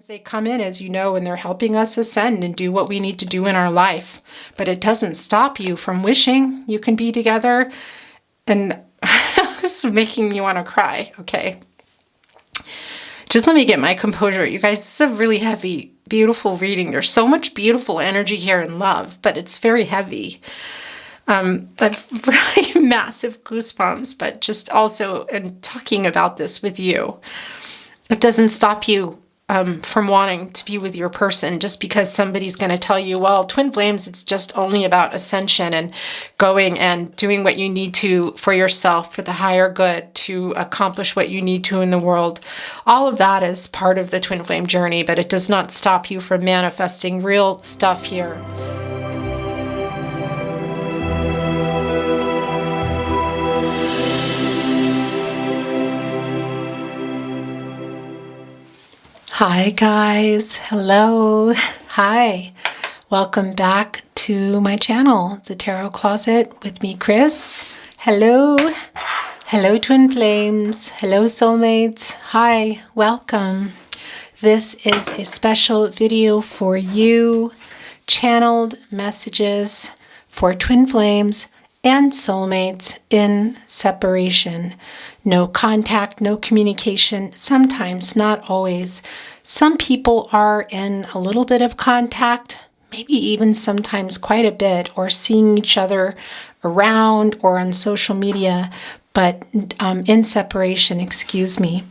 They come in, as you know, and they're helping us ascend and do what we need to do in our life. But it doesn't stop you from wishing you can be together. And this is making me want to cry. Okay. Just let me get my composure. You guys, this is a really heavy, beautiful reading. There's so much beautiful energy here and love, but it's very heavy. I've really massive goosebumps, but just also in talking about this with you, it doesn't stop you from wanting to be with your person just because somebody's going to tell you, well, twin flames, it's just only about ascension and going and doing what you need to for yourself, for the higher good, to accomplish what you need to in the world. All of that is part of the twin flame journey, but it does not stop you from manifesting real stuff here. Hi guys, hello, hi, welcome back to my channel, The Tarot Closet with me, Chris. Hello, hello twin flames, hello soulmates, hi, welcome. This is a special video for you, channeled messages for twin flames and soulmates in separation. No contact, no communication, sometimes, not always. Some people are in a little bit of contact, maybe even sometimes quite a bit, or seeing each other around or on social media, but in separation, excuse me.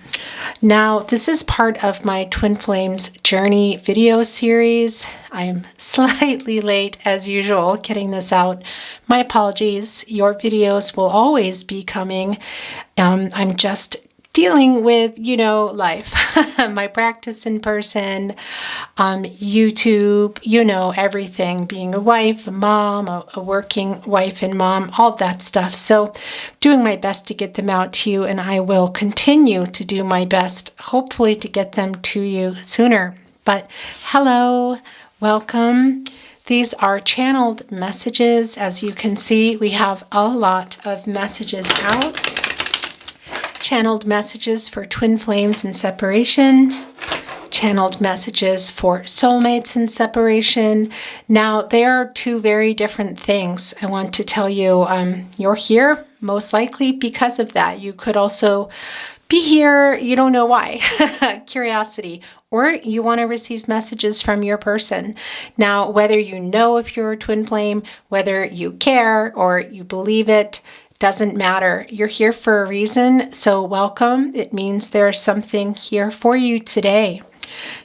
Now, this is part of my Twin Flames Journey video series. I'm slightly late, as usual, getting this out. My apologies. Your videos will always be coming. I'm just dealing with, life, my practice in person, YouTube, everything, being a wife, a mom, a working wife and mom, all that stuff. So doing my best to get them out to you, and I will continue to do my best, hopefully to get them to you sooner. But hello, welcome. These are channeled messages. As you can see, we have a lot of messages out. Channeled messages for twin flames in separation, channeled messages for soulmates in separation. Now, they are two very different things. I want to tell you, you're here most likely because of that. You could also be here, you don't know why, curiosity, or you want to receive messages from your person. Now, whether you know if you're a twin flame, whether you care or you believe it, doesn't matter. You're here for a reason, so welcome. It means there's something here for you today.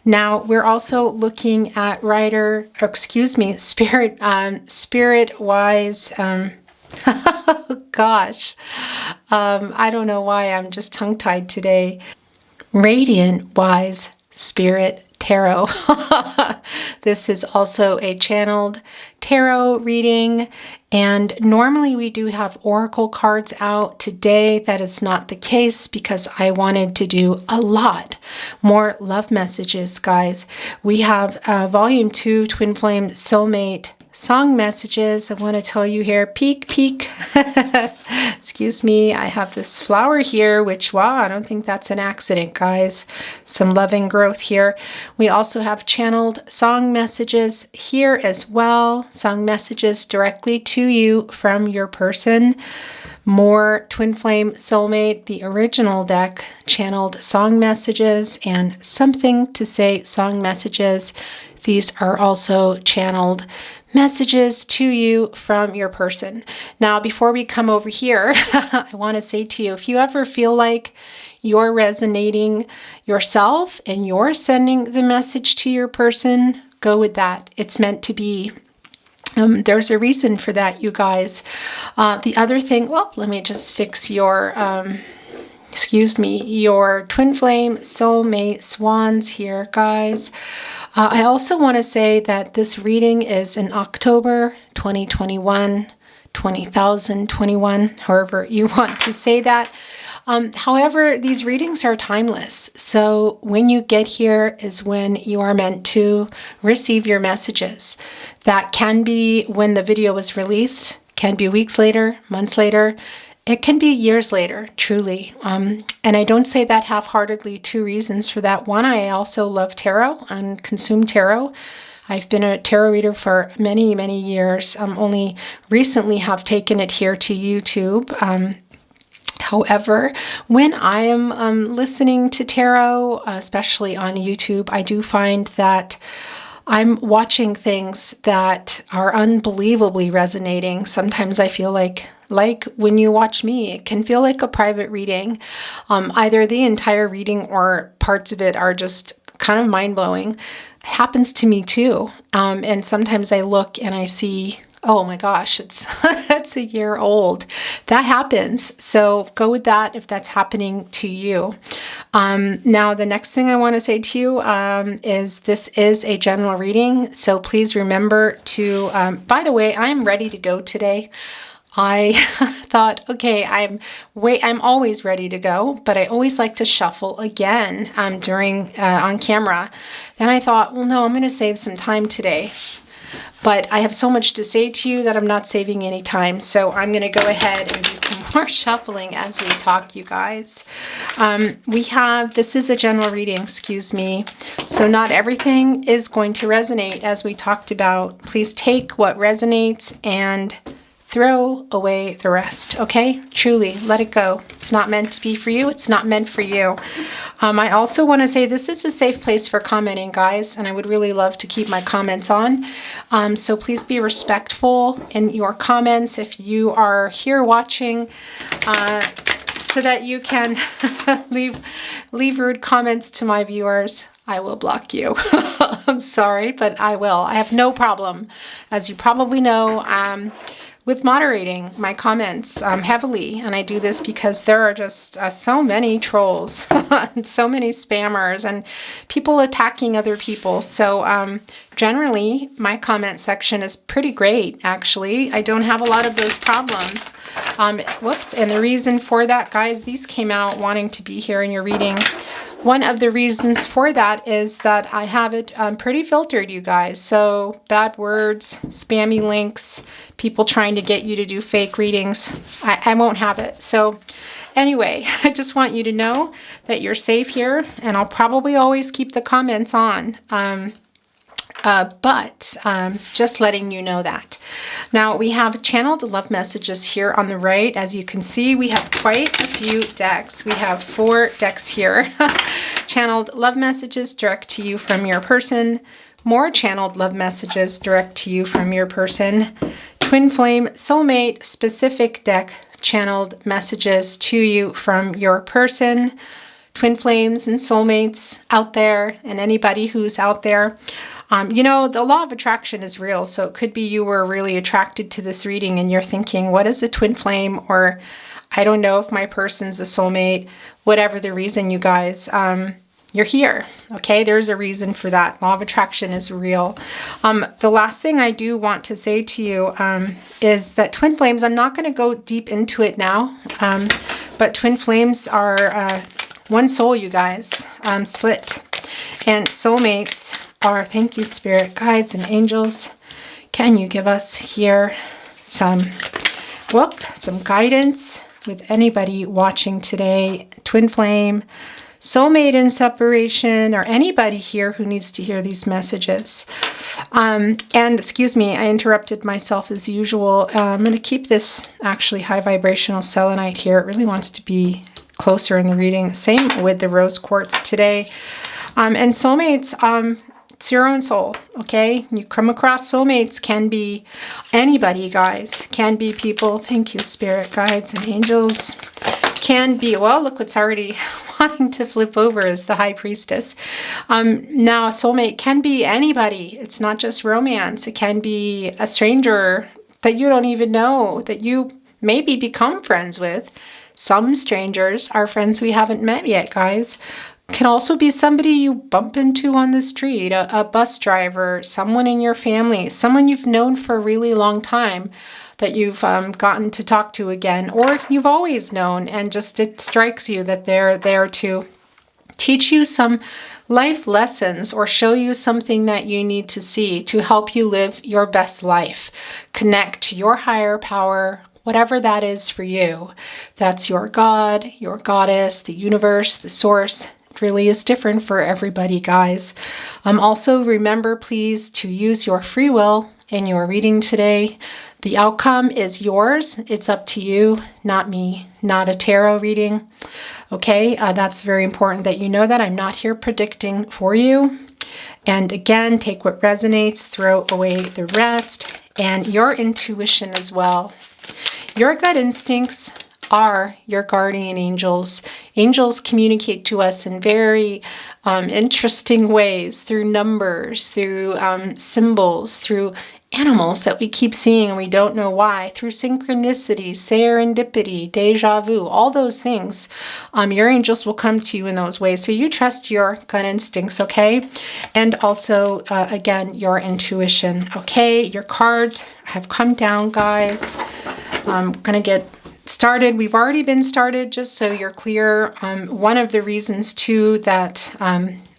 Now, we're also looking at spirit-wise, gosh, I don't know why I'm just tongue-tied today. Radiant-wise spirit tarot. This is also a channeled tarot reading, and normally we do have oracle cards out. Today that is not the case because I wanted to do a lot more love messages, guys. We have volume 2 Twin Flame Soulmate song messages. I want to tell you here, peek. Excuse me, I have this flower here, which, wow, I don't think that's an accident, guys. Some loving growth here. We also have channeled song messages here as well. Song messages directly to you from your person. More Twin Flame Soulmate, the original deck, channeled song messages, and Something to Say song messages. These are also channeled messages to you from your person. Now, before we come over here, I want to say to you, if you ever feel like you're resonating yourself and you're sending the message to your person, go with that. It's meant to be. There's a reason for that, you guys. The other thing, well, let me just fix your, your Twin Flame Soulmate Swans here, guys. I also want to say that this reading is in October 2021, 20,021, however you want to say that. However, these readings are timeless. So when you get here is when you are meant to receive your messages. That can be when the video was released, can be weeks later, months later. it can be years later, truly. And I don't say that half-heartedly. 2 reasons for that. One, I also love tarot and consume tarot. I've been a tarot reader for many, many years. Only recently have taken it here to YouTube. However, when I am listening to tarot, especially on YouTube, I do find that I'm watching things that are unbelievably resonating. Sometimes I feel like when you watch me, it can feel like a private reading. Either the entire reading or parts of it are just kind of mind-blowing. It happens to me too. And sometimes I look and I see, oh my gosh, it's a year old. That happens. So go with that if that's happening to you. Now, the next thing I want to say to you is this is a general reading. So please remember to, by the way, I'm ready to go today. I thought, okay, I'm always ready to go, but I always like to shuffle again during on camera. Then I thought, well, no, I'm going to save some time today. But I have so much to say to you that I'm not saving any time. So I'm going to go ahead and do some more shuffling as we talk, you guys. This is a general reading, excuse me. So not everything is going to resonate as we talked about. Please take what resonates and throw away the rest, okay? Truly, let it go. It's not meant to be for you. It's not meant for you. I also want to say this is a safe place for commenting, guys, and I would really love to keep my comments on. So please be respectful in your comments if you are here watching, so that you can leave rude comments to my viewers. I will block you. I'm sorry, but I will. I have no problem, as you probably know, with moderating my comments heavily. And I do this because there are just so many trolls and so many spammers and people attacking other people. So generally, my comment section is pretty great, actually. I don't have a lot of those problems. Whoops. And the reason for that, guys, these came out wanting to be here in your reading. One of the reasons for that is that I have it pretty filtered, you guys. So bad words, spammy links, people trying to get you to do fake readings, I won't have it. So anyway, I just want you to know that you're safe here, and I'll probably always keep the comments on. But just letting you know that. Now we have channeled love messages here on the right. As you can see, we have quite a few decks. We have 4 decks here. Channeled love messages direct to you from your person. More channeled love messages direct to you from your person. Twin flame soulmate specific deck channeled messages to you from your person. Twin flames and soulmates out there, and anybody who's out there. You know, the law of attraction is real, so it could be you were really attracted to this reading and you're thinking, what is a twin flame? Or I don't know if my person's a soulmate. Whatever the reason, you guys, you're here, okay? There's a reason for that. Law of attraction is real. The last thing I do want to say to you is that twin flames, I'm not going to go deep into it now, but twin flames are one soul, you guys, split. And soulmates are, thank you, spirit guides and angels. Can you give us here some guidance with anybody watching today? Twin flame, soulmate in separation, or anybody here who needs to hear these messages. And excuse me, I interrupted myself as usual. I'm going to keep this actually high vibrational selenite here. It really wants to be closer in the reading. Same with the rose quartz today. And soulmates, it's your own soul, okay? You come across soulmates, can be anybody, guys. Can be people, thank you, spirit guides and angels. Can be, well, look what's already wanting to flip over is the high priestess. Now, a soulmate can be anybody. It's not just romance. It can be a stranger that you don't even know, that you maybe become friends with. Some strangers are friends we haven't met yet, guys. Can also be somebody you bump into on the street, a bus driver, someone in your family, someone you've known for a really long time that you've gotten to talk to again, or you've always known and just it strikes you that they're there to teach you some life lessons or show you something that you need to see to help you live your best life. Connect to your higher power, whatever that is for you. That's your God, your goddess, the universe, the source. It really is different for everybody, guys. Also, remember, please, to use your free will in your reading today. The outcome is yours. It's up to you, not me, not a tarot reading. Okay, that's very important that you know that. I'm not here predicting for you. And again, take what resonates, throw away the rest, and your intuition as well. Your gut instincts are your guardian angels. Angels communicate to us in very interesting ways, through numbers, through symbols, through animals that we keep seeing and we don't know why, through synchronicity, serendipity, deja vu, all those things. Your angels will come to you in those ways. So you trust your gut instincts, okay? And also, again, your intuition, okay? Your cards have come down, guys. I'm going to get started. We've already been started, just so you're clear. One of the reasons, too, that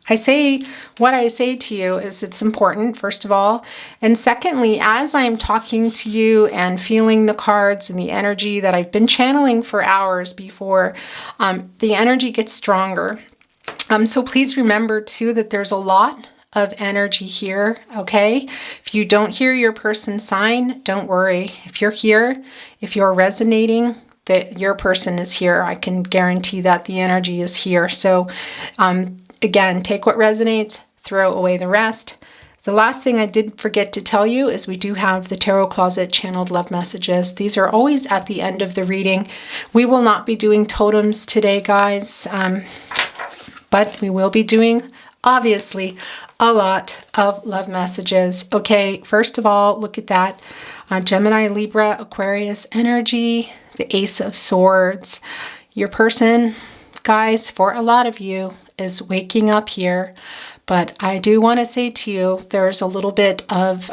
I say what I say to you is it's important, first of all. And secondly, as I'm talking to you and feeling the cards and the energy that I've been channeling for hours before, the energy gets stronger. So please remember, too, that there's a lot of energy here, okay? If you don't hear your person's sign, don't worry. If you're here, if you're resonating, that your person is here, I can guarantee that the energy is here. So, again, take what resonates, throw away the rest. The last thing I did forget to tell you is we do have the Tarot Closet channeled love messages. These are always at the end of the reading. We will not be doing totems today, guys, but we will be doing, obviously, a lot of love messages. Okay, first of all, look at that. Gemini, Libra, Aquarius energy, the Ace of Swords. Your person, guys, for a lot of you, is waking up here. But I do want to say to you, there's a little bit of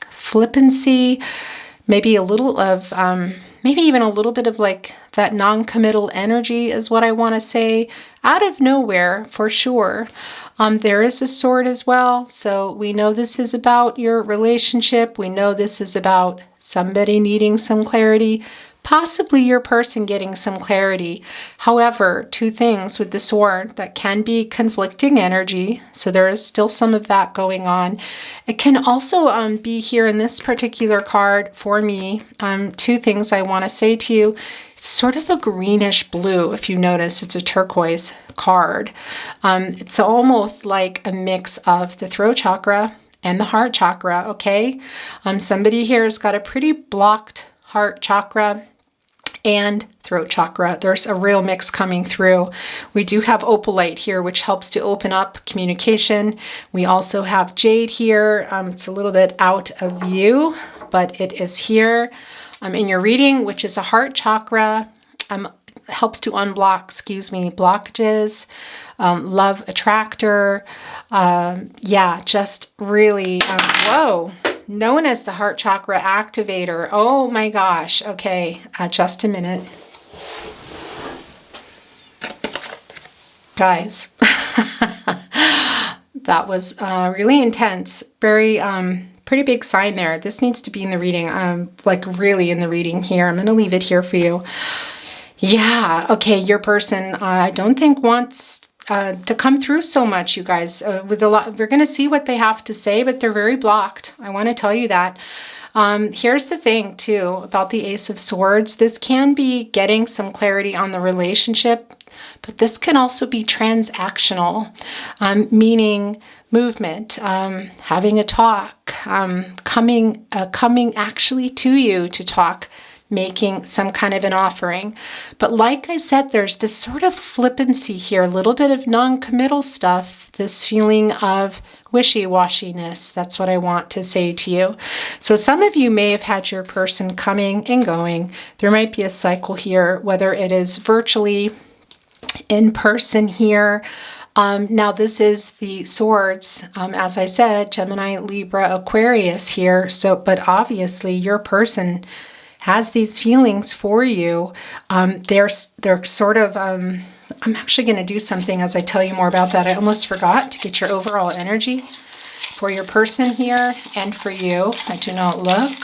flippancy, maybe a little of, maybe even a little bit of like that non-committal energy is what I want to say, out of nowhere for sure. There is a sword as well. So we know this is about your relationship. We know this is about somebody needing some clarity, possibly your person getting some clarity. However, two things with the sword that can be conflicting energy. So there is still some of that going on. It can also be here in this particular card for me. Two things I want to say to you. It's sort of a greenish blue. If you notice, it's a turquoise card. It's almost like a mix of the throat chakra and the heart chakra, okay? Somebody here has got a pretty blocked heart chakra and throat chakra. There's a real mix coming through. We do have opalite here, which helps to open up communication. We also have jade here. It's a little bit out of view, but it is here in your reading, which is a heart chakra. Helps to unblock, blockages, love attractor. Yeah, just really, whoa. Known as the heart chakra activator. Oh my gosh. Okay, just a minute. Guys, that was really intense. Very, pretty big sign there. This needs to be in the reading. Like really in the reading here. I'm going to leave it here for you. Yeah, okay, your person, I don't think wants to come through so much, you guys. With a lot, we're going to see what they have to say, but they're very blocked. I want to tell you that. Here's the thing, too, about the Ace of Swords. This can be getting some clarity on the relationship, but this can also be transactional, meaning movement, having a talk, coming actually to you to talk, making some kind of an offering. But like I said, there's this sort of flippancy here, a little bit of non-committal stuff, this feeling of wishy-washiness. That's what I want to say to you. So some of you may have had your person coming and going. There might be a cycle here, whether it is virtually, in person here. Now this is the swords, as I said, Gemini, Libra, Aquarius here. So, but obviously your person has these feelings for you. They're sort of, I'm actually going to do something as I tell you more about that. I almost forgot to get your overall energy for your person here and for you. I do not look.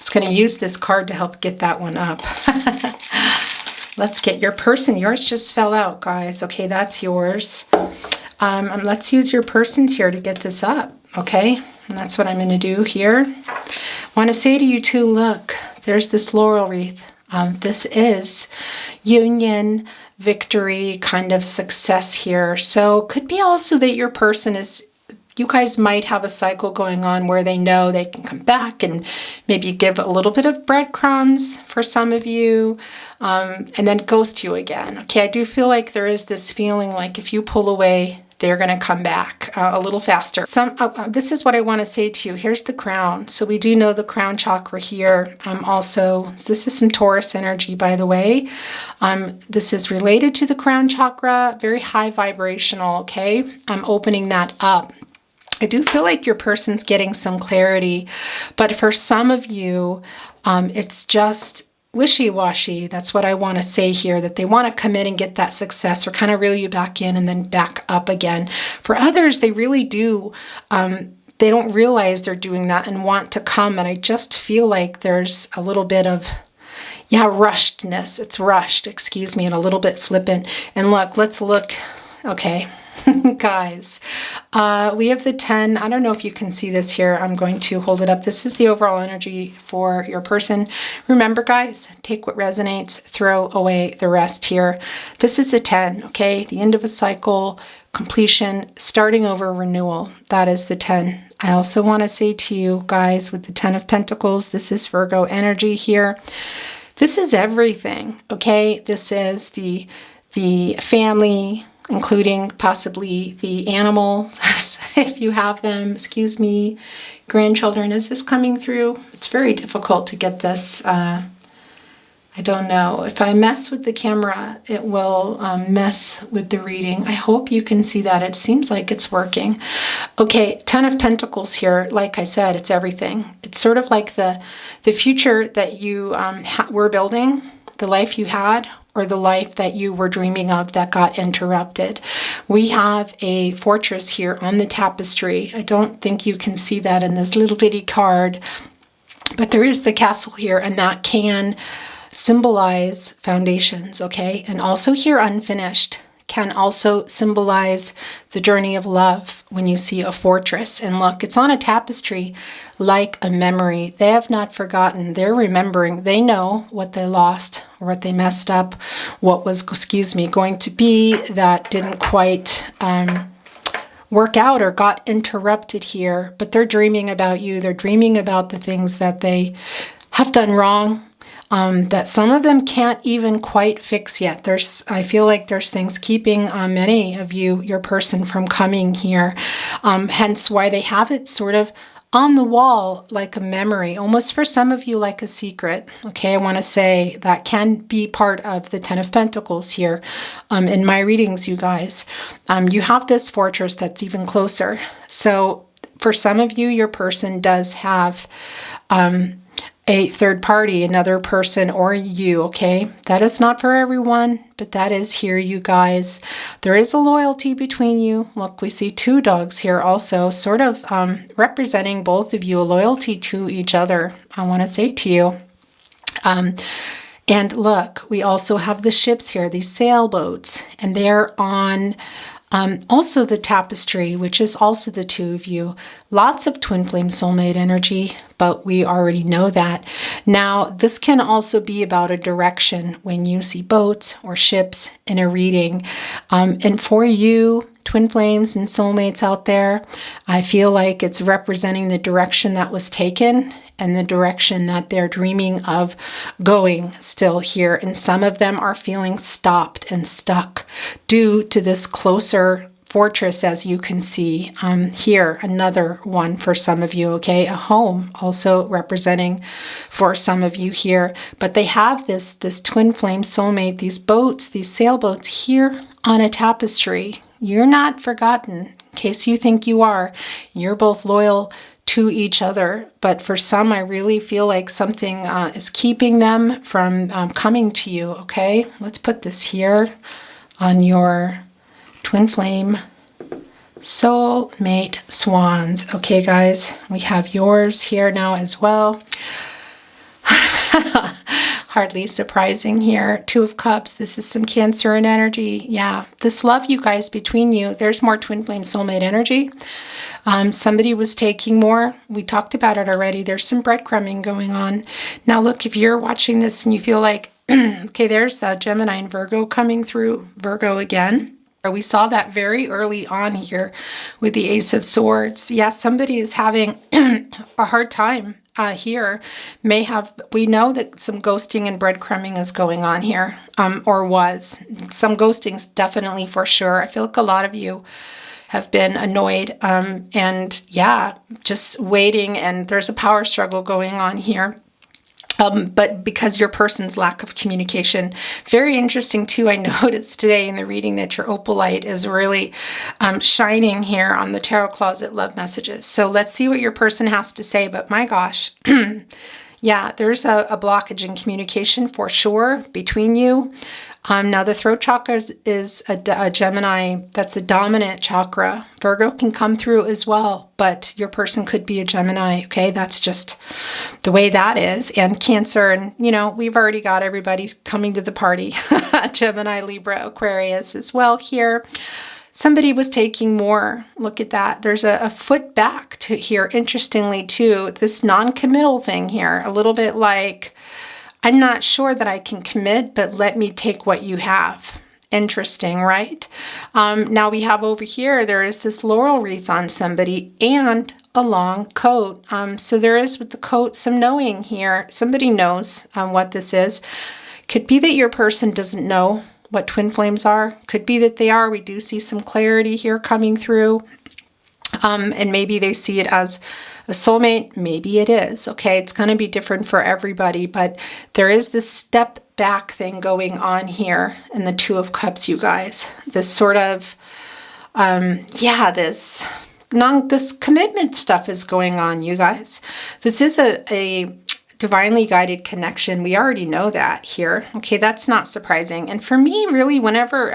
was going to use this card to help get that one up. Let's get your person. Yours just fell out, guys. Okay, that's yours. Let's use your persons here to get this up, okay? And that's what I'm going to do here. I want to say to you too, look, there's this laurel wreath. This is union, victory, kind of success here. So could be also that your person is, you guys might have a cycle going on where they know they can come back and maybe give a little bit of breadcrumbs for some of you, and then ghost you again. Okay, I do feel like there is this feeling like if you pull away, they're going to come back a little faster. This is what I want to say to you. Here's the crown. So we do know the crown chakra here. Also, this is some Taurus energy, by the way. This is related to the crown chakra, very high vibrational, okay? I'm opening that up. I do feel like your person's getting some clarity, but for some of you, it's just wishy-washy. That's what I want to say here, that they want to come in and get that success or kind of reel you back in and then back up again. For others, they really do. They don't realize they're doing that and want to come. And I just feel like there's a little bit of, yeah, rushedness. It's rushed, excuse me, and a little bit flippant. And look, let's look. Okay. Guys, we have the 10. I don't know if you can see this here. I'm going to hold it up. This is the overall energy for your person. Remember, guys, take what resonates, throw away the rest here. This is a 10, okay? The end of a cycle, completion, starting over, renewal. That is the 10. I also want to say to you guys with the 10 of Pentacles, this is Virgo energy here. This is everything, okay? This is the family, including possibly the animals, if you have them, excuse me, grandchildren. Is this coming through? It's very difficult to get this. I don't know. If I mess with the camera, it will mess with the reading. I hope you can see that. It seems like it's working. Okay, 10 of Pentacles here. Like I said, it's everything. It's sort of like the future that you were building, the life you had, or the life that you were dreaming of that got interrupted. We have a fortress here on the tapestry. I don't think you can see that in this little bitty card, but there is the castle here, and that can symbolize foundations, okay? And also here, unfinished can also symbolize the journey of love when you see a fortress. And look, it's on a tapestry like a memory. They have not forgotten. They're remembering. They know what they lost or what they messed up, what was, excuse me, going to be that didn't quite work out or got interrupted here. But they're dreaming about you. They're dreaming about the things that they have done wrong, that some of them can't even quite fix yet. I feel like there's things keeping many of you, your person, from coming here. Hence why they have it sort of on the wall like a memory, almost for some of you like a secret. Okay, I want to say that can be part of the 10 of Pentacles here in my readings, you guys. You have this fortress that's even closer. So for some of you, your person does have a third party, another person, or you, okay? That is not for everyone, but that is here, you guys. There is a loyalty between you. Look, we see 2 dogs here also, sort of representing both of you, a loyalty to each other, I want to say to you. And look, we also have the ships here, these sailboats, and they're on also the tapestry, which is also the 2 of you. Lots of twin flame soulmate energy, but we already know that. Now, this can also be about a direction when you see boats or ships in a reading. And for you, twin flames and soulmates out there, I feel like it's representing the direction that was taken and the direction that they're dreaming of going still here. And some of them are feeling stopped and stuck due to this closer fortress, as you can see here. Another one for some of you, okay? A home also representing for some of you here. But they have this twin flame soulmate, these boats, these sailboats here on a tapestry. You're not forgotten, in case you think you are. You're both loyal to each other, but for some, I really feel like something is keeping them from coming to you, okay? Let's put this here on your twin flame soulmate swans. Okay, guys, we have yours here now as well. hardly surprising here. Two of Cups. This is some Cancer and energy. Yeah, this love, you guys, between you. There's more twin flame soulmate energy. Somebody was taking more. We talked about it already. There's some breadcrumbing going on. Now, look, if you're watching this and you feel like, okay, there's Gemini and Virgo coming through. Virgo again. We saw that very early on here with the Ace of Swords. Yeah, somebody is having a hard time here. We know that some ghosting and breadcrumbing is going on here, or was. Some ghostings definitely for sure. I feel like a lot of you have been annoyed and yeah, just waiting, and there's a power struggle going on here. But because your person's lack of communication. Very interesting too, I noticed today in the reading that your opal light is really shining here on the Tarot Closet love messages. So let's see what your person has to say. But my gosh, yeah, there's a blockage in communication for sure between you. Now the throat chakra is a Gemini. That's a dominant chakra. Virgo can come through as well, but your person could be a Gemini. Okay, that's just the way that is. And Cancer, and you know, we've already got everybody coming to the party. Gemini, Libra, Aquarius as well here. Somebody was taking more. Look at that. There's a foot back to here. Interestingly too, this non-committal thing here, a little bit like, I'm not sure that I can commit, but let me take what you have. Interesting, right? Now we have over here, there is this laurel wreath on somebody and a long coat. So there is with the coat some knowing here. Somebody knows what this is. Could be that your person doesn't know what twin flames are. Could be that they are. We do see some clarity here coming through. And maybe they see it as a soulmate. Maybe it is. Okay, it's going to be different for everybody, but there is this step back thing going on here in the Two of Cups, you guys. This sort of, yeah, this commitment stuff is going on, you guys. This is a divinely guided connection. We already know that here. Okay, that's not surprising. And for me, really, whenever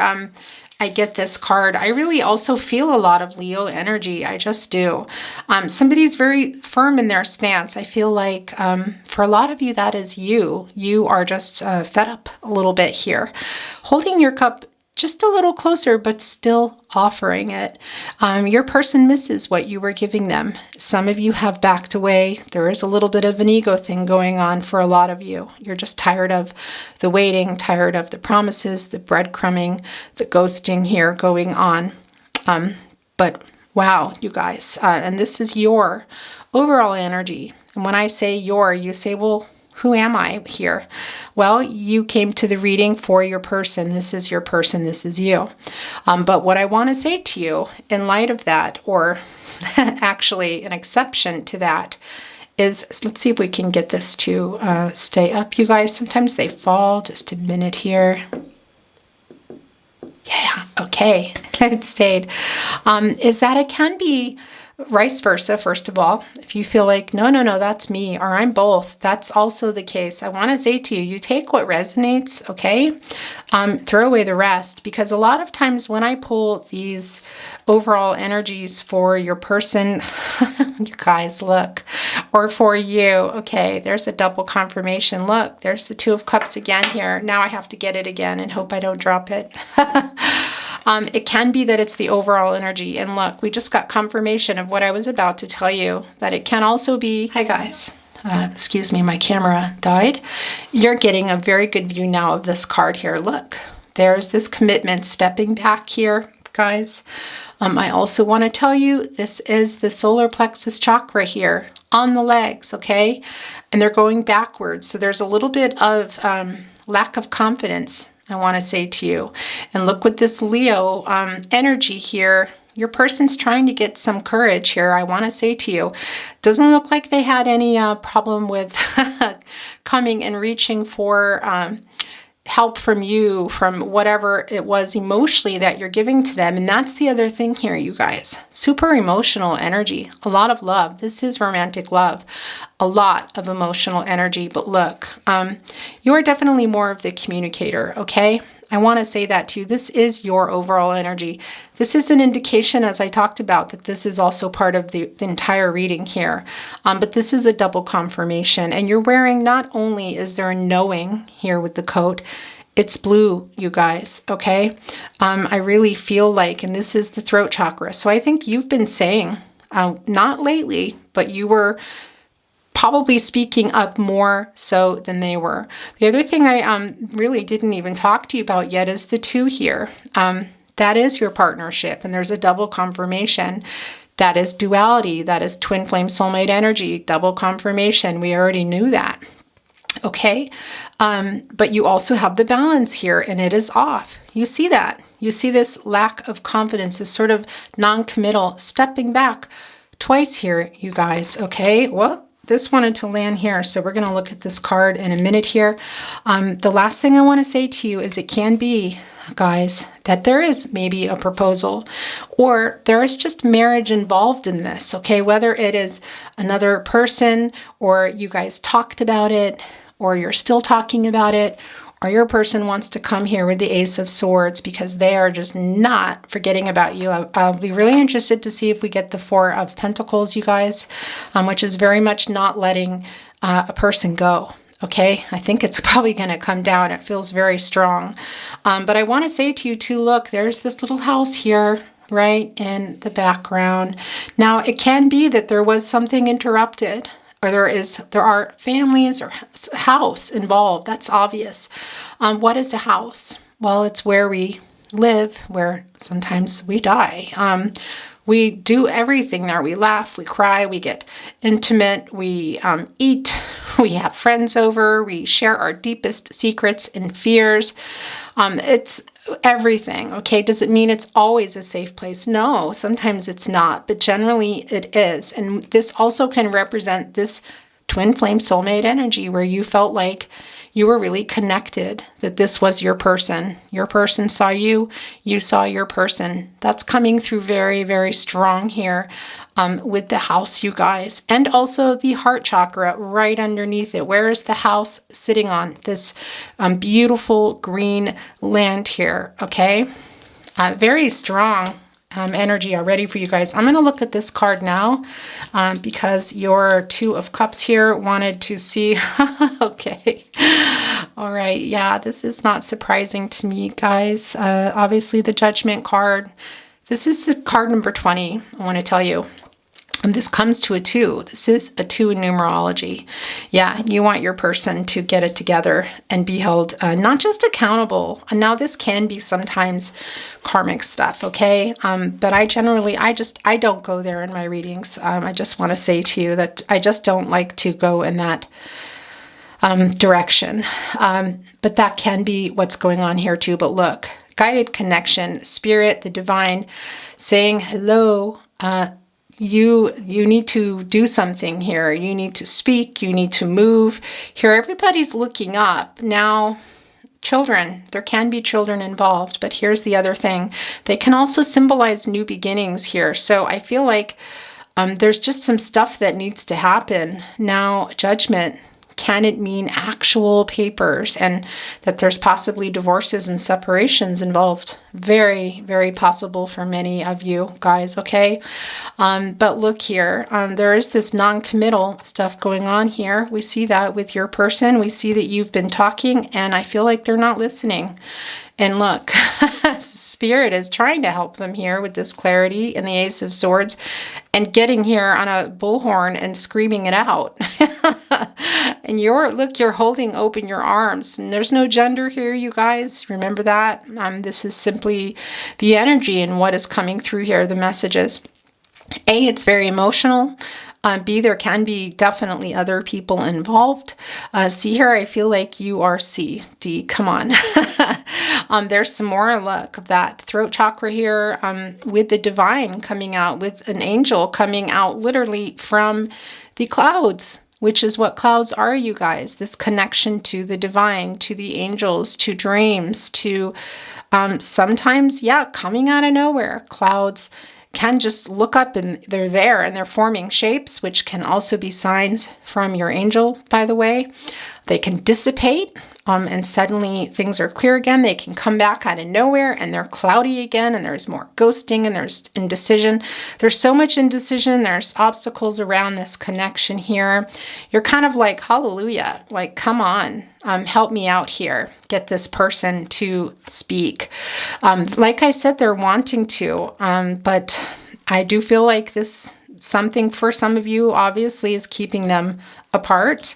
I get this card, I really also feel a lot of Leo energy. I just do. Somebody's very firm in their stance. I feel like for a lot of you, that is you. You are just fed up a little bit here. Holding your cup just a little closer, but still offering it. Your person misses what you were giving them. Some of you have backed away. There is a little bit of an ego thing going on for a lot of you. You're just tired of the waiting, tired of the promises, the breadcrumbing, the ghosting here going on. But wow, you guys, and this is your overall energy. And when I say your, you say, well, who am I here? Well, you came to the reading for your person. This is your person. This is you. But what I want to say to you in light of that, or actually an exception to that, is, let's see if we can get this to stay up, you guys. Sometimes they fall. Just a minute here. Yeah, okay. It stayed. Is that it can be vice versa, first of all. If you feel like, no, that's me, or I'm both, that's also the case. I want to say to you, you take what resonates, okay? Throw away the rest, because a lot of times when I pull these overall energies for your person, you guys, look, or for you, okay, there's a double confirmation. Look, there's the Two of Cups again here. Now I have to get it again and hope I don't drop it. It can be that it's the overall energy. And look, we just got confirmation of what I was about to tell you, that it can also be, hi guys, excuse me, my camera died. You're getting a very good view now of this card here. Look, there's this commitment stepping back here, guys. I also want to tell you, this is the solar plexus chakra here on the legs, okay? And they're going backwards. So there's a little bit of lack of confidence, I want to say to you. And look with this Leo energy here. Your person's trying to get some courage here, I want to say to you. Doesn't look like they had any problem with coming and reaching for help from you, from whatever it was emotionally that you're giving to them. And that's the other thing here, you guys. Super emotional energy, a lot of love. This is romantic love, a lot of emotional energy. But look, you're definitely more of the communicator, okay? I want to say that to you. This is your overall energy. This is an indication, as I talked about, that this is also part of the entire reading here. But this is a double confirmation. And you're wearing, not only is there a knowing here with the coat, it's blue, you guys, okay? I really feel like, and this is the throat chakra. So I think you've been saying, not lately, but you were probably speaking up more so than they were. The other thing I really didn't even talk to you about yet is the 2 here. That is your partnership, and there's a double confirmation. That is duality. That is twin flame soulmate energy, double confirmation. We already knew that. Okay, but you also have the balance here, and it is off. You see that. You see this lack of confidence, this sort of non-committal, stepping back twice here, you guys. Okay, well, this wanted to land here, so we're going to look at this card in a minute here. The last thing I want to say to you is it can be, guys, that there is maybe a proposal, or there is just marriage involved in this, okay? Whether it is another person, or you guys talked about it, or you're still talking about it, or your person wants to come here with the Ace of Swords because they are just not forgetting about you. I'll be really interested to see if we get the 4 of Pentacles, you guys, which is very much not letting a person go. Okay, I think it's probably going to come down. It feels very strong. But I want to say to you too, look, there's this little house here, right, in the background. Now, it can be that there was something interrupted, or there are families or house involved. That's obvious. What is a house? Well, it's where we live, where sometimes we die. We do everything there. We laugh, we cry, we get intimate, we eat, we have friends over, we share our deepest secrets and fears. It's everything, okay? Does it mean it's always a safe place? No, sometimes it's not, but generally it is. And this also can represent this twin flame soulmate energy where you felt like you were really connected, that this was your person. Your person saw you, you saw your person. That's coming through very, very strong here with the house, you guys. And also the heart chakra right underneath it. Where is the house sitting on? This beautiful green land here, okay? Very strong energy already for you guys. I'm going to look at this card now because your 2 of Cups here wanted to see. Okay. All right. Yeah, this is not surprising to me, guys. Obviously, the Judgment card. This is the card number 20, I want to tell you. This comes to a 2. This is a 2 in numerology. Yeah, you want your person to get it together and be held not just accountable. And now this can be sometimes karmic stuff, okay? But I don't go there in my readings. I just want to say to you that I just don't like to go in that direction. But that can be what's going on here too. But look, guided connection, spirit, the divine, saying hello. You need to do something here. You need to speak. You need to move. Here, everybody's looking up. Now, children, there can be children involved, but here's the other thing. They can also symbolize new beginnings here. So I feel like there's just some stuff that needs to happen. Now, Judgment, can it mean actual papers and that there's possibly divorces and separations involved? Very, very possible for many of you guys, okay? But look here, there is this non-committal stuff going on here. We see that with your person. We see that you've been talking and I feel like they're not listening. And look, Spirit is trying to help them here with this clarity and the Ace of Swords and getting here on a bullhorn and screaming it out. And you're holding open your arms. And there's no gender here, you guys. Remember that. This is simply the energy and what is coming through here, the messages. A, it's very emotional. B, there can be definitely other people involved. C here, I feel like you are C. D, come on. There's some more look of that throat chakra here with the divine coming out, with an angel coming out literally from the clouds, which is what clouds are, you guys. This connection to the divine, to the angels, to dreams, to sometimes, yeah, coming out of nowhere. Clouds can just look up and they're there and they're forming shapes, which can also be signs from your angel, by the way. They can dissipate and suddenly things are clear again. They can come back out of nowhere and they're cloudy again, and there's more ghosting and there's indecision. There's so much indecision. There's obstacles around this connection here. You're kind of like, hallelujah, like, come on, help me out here. Get this person to speak. Like I said, they're wanting to, but I do feel like this, something for some of you obviously is keeping them apart.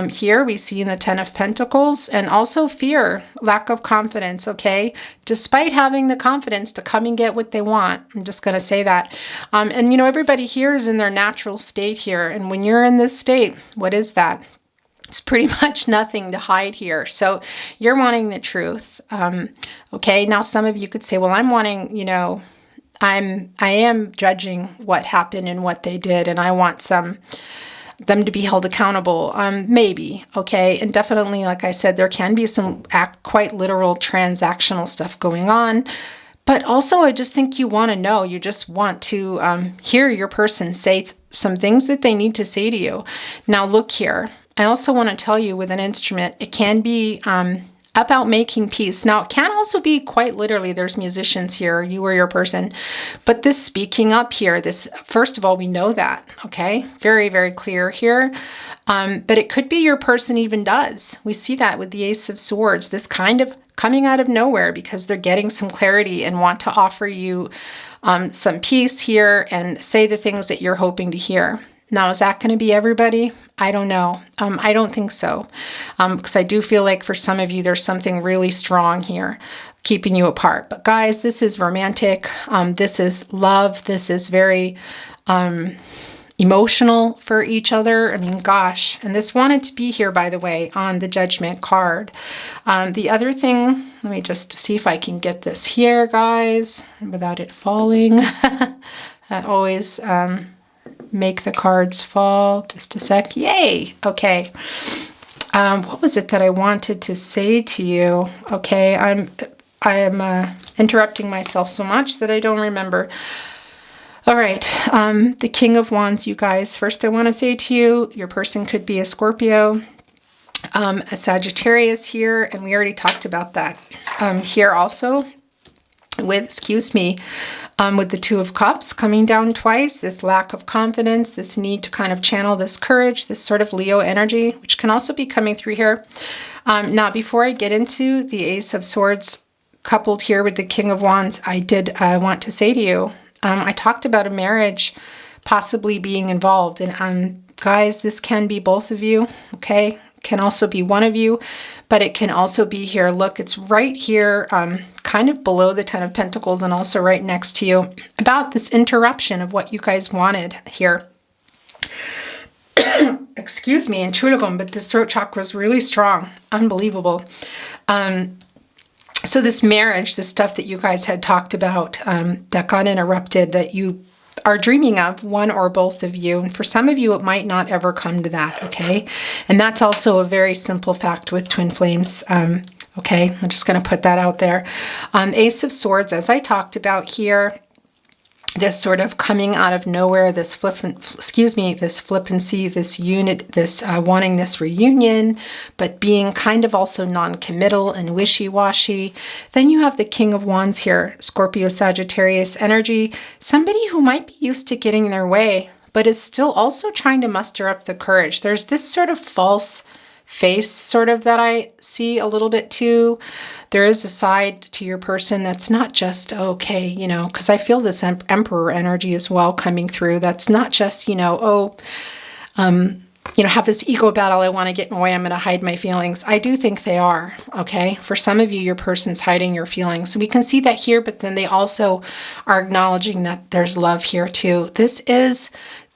Here we see in the Ten of Pentacles, and also fear, lack of confidence, okay? Despite having the confidence to come and get what they want. I'm just going to say that. And you know, everybody here is in their natural state here. And when you're in this state, what is that? It's pretty much nothing to hide here. So you're wanting the truth. Okay, now some of you could say, well, I'm wanting, you know, I am judging what happened and what they did, and I want them to be held accountable. Maybe, okay, and definitely, like I said, there can be some quite literal transactional stuff going on. But also, I just think you want to know. You just want to hear your person say some things that they need to say to you. Now, look here. I also want to tell you with an instrument, it can be about making peace. Now, it can also be quite literally, there's musicians here, you or your person, but this speaking up here, this, first of all, we know that, okay? Very, very clear here. But it could be your person even does. We see that with the Ace of Swords, this kind of coming out of nowhere because they're getting some clarity and want to offer you some peace here and say the things that you're hoping to hear. Now, is that going to be everybody? I don't know. I don't think so. Because I do feel like for some of you, there's something really strong here keeping you apart. But guys, this is romantic. This is love. This is very emotional for each other. I mean, gosh. And this wanted to be here, by the way, on the Judgment card. The other thing, let me just see if I can get this here, guys, without it falling. That always... make the cards fall. Just a sec. Yay. Okay. What was it that I wanted to say to you? Okay. I am interrupting myself so much that I don't remember. All right. The King of Wands, you guys. First, I want to say to you, your person could be a Scorpio, a Sagittarius here, and we already talked about that. Here also with, with the Two of Cups coming down twice, this lack of confidence, this need to kind of channel this courage, this sort of Leo energy, which can also be coming through here. Now, before I get into the Ace of Swords coupled here with the King of Wands, I did want to say to you, I talked about a marriage possibly being involved. And guys, this can be both of you, okay? Can also be one of you, but it can also be here. Look, it's right here, kind of below the Ten of Pentacles and also right next to you, about this interruption of what you guys wanted here. Excuse me, Intrudagum, but this throat chakra is really strong. Unbelievable. So this marriage, the stuff that you guys had talked about that got interrupted, that you are dreaming of, one or both of you. And for some of you, it might not ever come to that, okay? And that's also a very simple fact with twin flames. Okay, I'm just going to put that out there. Ace of Swords, as I talked about here, this sort of coming out of nowhere, this this flippancy, this unit, this wanting this reunion, but being kind of also non-committal and wishy-washy. Then you have the King of Wands here, Scorpio, Sagittarius energy, somebody who might be used to getting their way, but is still also trying to muster up the courage. There's this sort of false face sort of that I see a little bit too. There is a side to your person that's not just, okay, you know, because I feel this Emperor energy as well coming through. That's not just, you know, have this ego battle. I want to get in my way. I'm going to hide my feelings. I do think they are, okay? For some of you, your person's hiding your feelings. We can see that here, but then they also are acknowledging that there's love here too. This is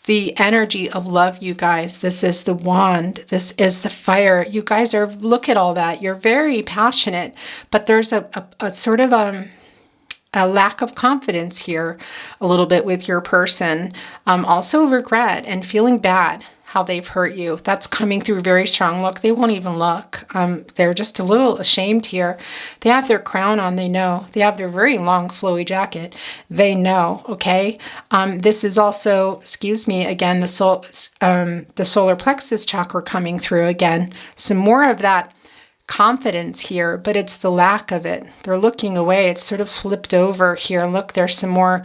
the energy of love, you guys. This is the wand. This is the fire. You guys are, look at all that. You're very passionate, but there's a sort of a lack of confidence here a little bit with your person. Also regret and feeling bad how they've hurt you. That's coming through very strong. Look, they won't even look. They're just a little ashamed here. They have their crown on, they know. They have their very long flowy jacket. They know, okay? This is also, again, the solar plexus chakra coming through again. Some more of that confidence here, but it's the lack of it. They're looking away. It's sort of flipped over here. Look, there's some more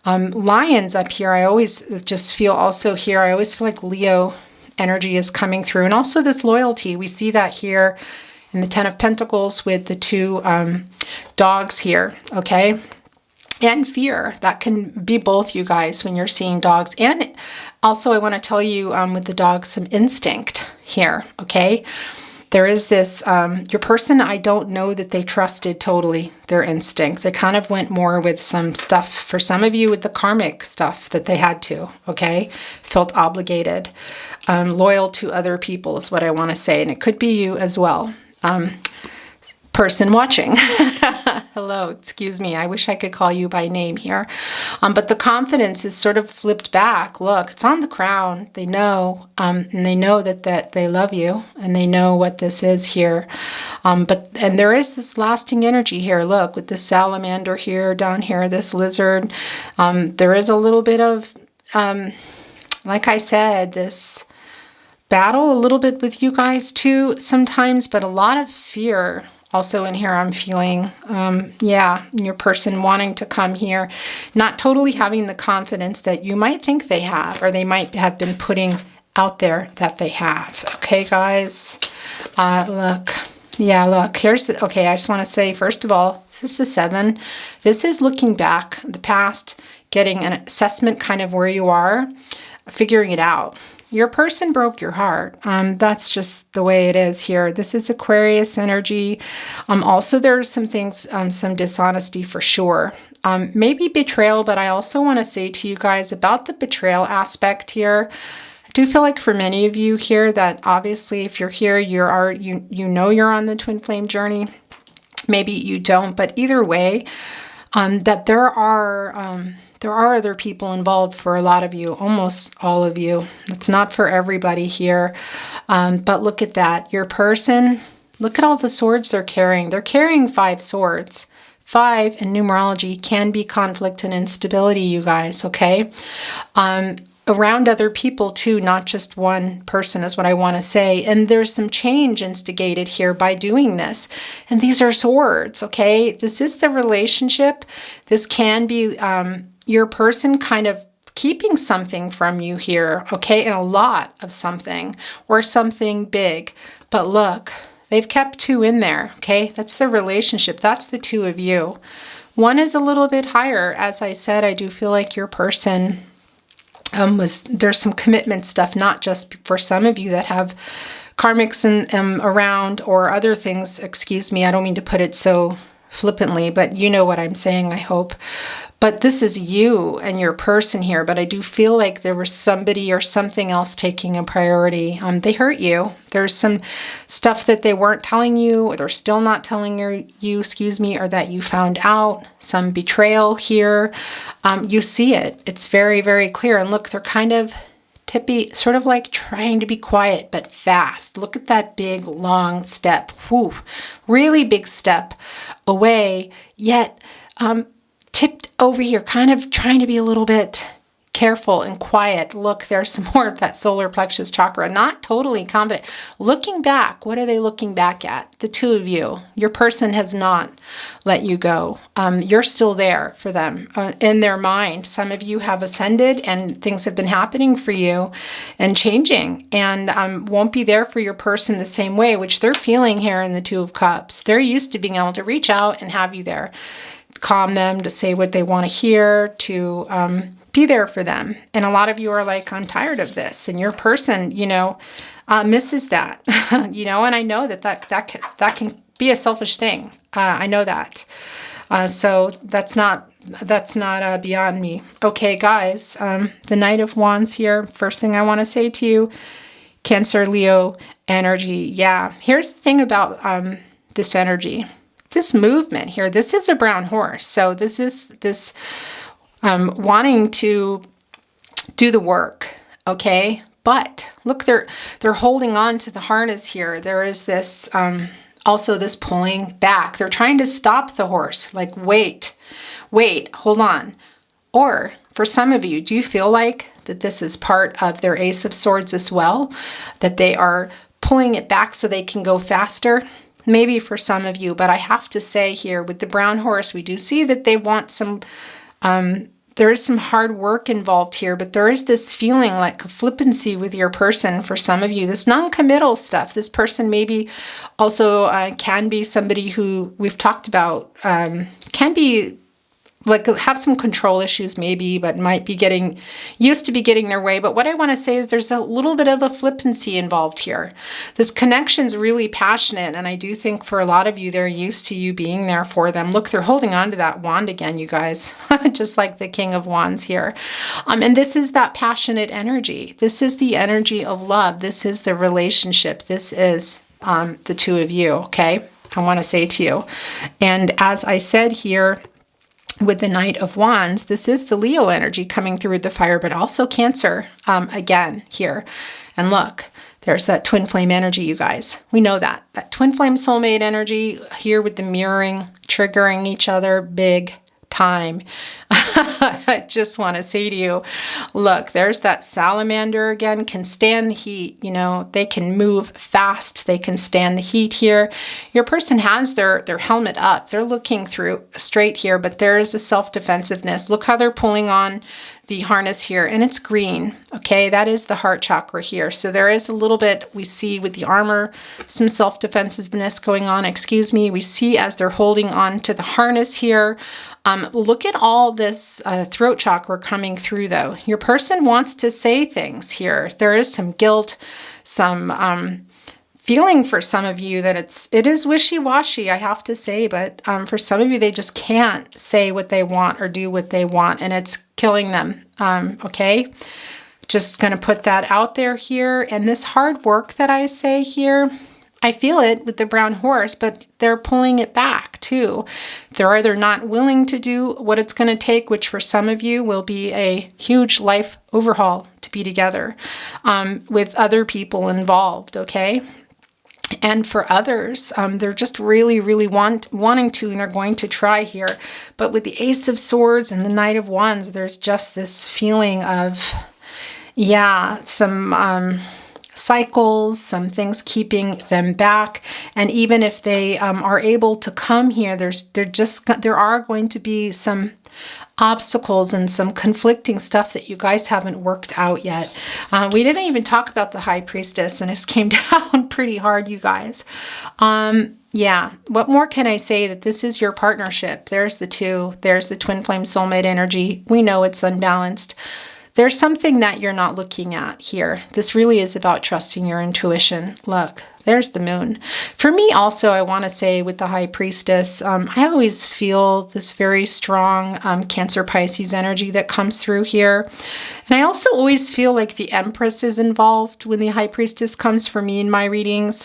lions up here. I always just feel also here, I always feel like Leo energy is coming through. And also this loyalty. We see that here in the Ten of Pentacles with the two dogs here, okay? And fear. That can be both, you guys, when you're seeing dogs. And also I want to tell you with the dogs, some instinct here, okay? There is this, your person, I don't know that they trusted totally their instinct. They kind of went more with some stuff, for some of you, with the karmic stuff that they had to, okay? Felt obligated. Loyal to other people is what I want to say. And it could be you as well. Person watching. Hello, excuse me. I wish I could call you by name here. But the confidence is sort of flipped back. Look, it's on the crown. They know, and they know that they love you, and they know what this is here. And there is this lasting energy here. Look, with this salamander here, down here, this lizard. There is a little bit of, like I said, this battle a little bit with you guys too sometimes, but a lot of fear also in here I'm feeling. Yeah, your person wanting to come here, not totally having the confidence that you might think they have, or they might have been putting out there that they have. Okay, guys, look. Yeah, look, here's the, okay, I just want to say, first of all, this is 7. This is looking back, the past, getting an assessment kind of where you are, figuring it out. Your person broke your heart. That's just the way it is here. This is Aquarius energy. Also, there's some things, some dishonesty for sure. Maybe betrayal, but I also want to say to you guys about the betrayal aspect here. I do feel like for many of you here that obviously if you're here, you know you're on the twin flame journey. Maybe you don't, but either way, that there are other people involved for a lot of you, almost all of you. It's not for everybody here. But look at that. Your person, look at all the swords they're carrying. They're carrying 5 swords. 5 in numerology can be conflict and instability, you guys, okay? Around other people too, not just one person is what I want to say. And there's some change instigated here by doing this. And these are swords, okay? This is the relationship. This can be your person kind of keeping something from you here, okay? And a lot of something or something big. But look, they've kept 2 in there, okay? That's the relationship. That's the 2 of you. One is a little bit higher. As I said, I do feel like your person there's some commitment stuff, not just for some of you that have karmics around or other things. Excuse me, I don't mean to put it so flippantly, but you know what I'm saying, I hope. But this is you and your person here, but I do feel like there was somebody or something else taking a priority. They hurt you. There's some stuff that they weren't telling you, or they're still not telling you, excuse me, or that you found out. Some betrayal here. You see it. It's very, very clear. And look, they're kind of tippy, sort of like trying to be quiet, but fast. Look at that big, long step. Whew. Really big step away, yet tipped over here, kind of trying to be a little bit careful and quiet. Look, there's some more of that solar plexus chakra, not totally confident. Looking back, what are they looking back at? The 2 of you. Your person has not let you go. You're still there for them in their mind. Some of you have ascended and things have been happening for you and changing, and won't be there for your person the same way, which they're feeling here in the 2 of Cups. They're used to being able to reach out and have you there. Calm them, to say what they want to hear, to be there for them. And a lot of you are like, I'm tired of this. And your person, you know, misses that, you know, and I know that can be a selfish thing. I know that. So that's not beyond me. Okay, guys, the Knight of Wands here. First thing I want to say to you, Cancer, Leo energy. Yeah, here's the thing about this energy. This movement here, this is a brown horse. So this is this wanting to do the work, okay? But look, they're holding on to the harness here. There is this, also this pulling back. They're trying to stop the horse, like wait, hold on. Or for some of you, do you feel like that this is part of their Ace of Swords as well? That they are pulling it back so they can go faster? maybe for some of you, but I have to say here with the brown horse, we do see that they want some, there is some hard work involved here, but there is this feeling like a flippancy with your person for some of you, this non-committal stuff. This person maybe also can be somebody who we've talked about, can be like have some control issues maybe, but might be used to be getting their way. But what I want to say is there's a little bit of a flippancy involved here. This connection's really passionate, and I do think for a lot of you, they're used to you being there for them. Look, they're holding on to that wand again, you guys, just like the King of Wands here. And this is that passionate energy. This is the energy of love. This is the relationship. This is the two of you, okay? I want to say to you. And as I said here, with the Knight of Wands, this is the Leo energy coming through with the fire, but also Cancer again here. And look, there's that twin flame energy, you guys. We know that. That twin flame soulmate energy here with the mirroring, triggering each other big time. I just want to say to you, look, there's that salamander again, can stand the heat. You know, they can move fast. They can stand the heat here. Your person has their helmet up. They're looking through straight here, but there is a self-defensiveness. Look how they're pulling on the harness here, and it's green. Okay, that is the heart chakra here. So there is a little bit, we see with the armor, some self-defensiveness going on. Excuse me. We see as they're holding on to the harness here. Look at all this throat chakra coming through though. Your person wants to say things here. There is some guilt, some feeling for some of you that it is wishy-washy, I have to say, but for some of you, they just can't say what they want or do what they want, and it's killing them, okay? Just going to put that out there here. And this hard work that I say here, I feel it with the brown horse, but they're pulling it back too. They're either not willing to do what it's going to take, which for some of you will be a huge life overhaul to be together with other people involved, okay? And for others, they're just really, really wanting to, and they're going to try here. But with the Ace of Swords and the Knight of Wands, there's just this feeling of, yeah, some cycles, some things keeping them back. And even if they are able to come here, there are going to be some obstacles and some conflicting stuff that you guys haven't worked out yet. We didn't even talk about the High Priestess, and this came down pretty hard, you guys. Yeah, what more can I say? That this is your partnership. There's the two. There's the twin flame soulmate energy. We know it's unbalanced. There's something that you're not looking at here. This really is about trusting your intuition. Look, there's the moon. For me also, I want to say with the High Priestess, I always feel this very strong Cancer Pisces energy that comes through here. And I also always feel like the Empress is involved when the High Priestess comes for me in my readings.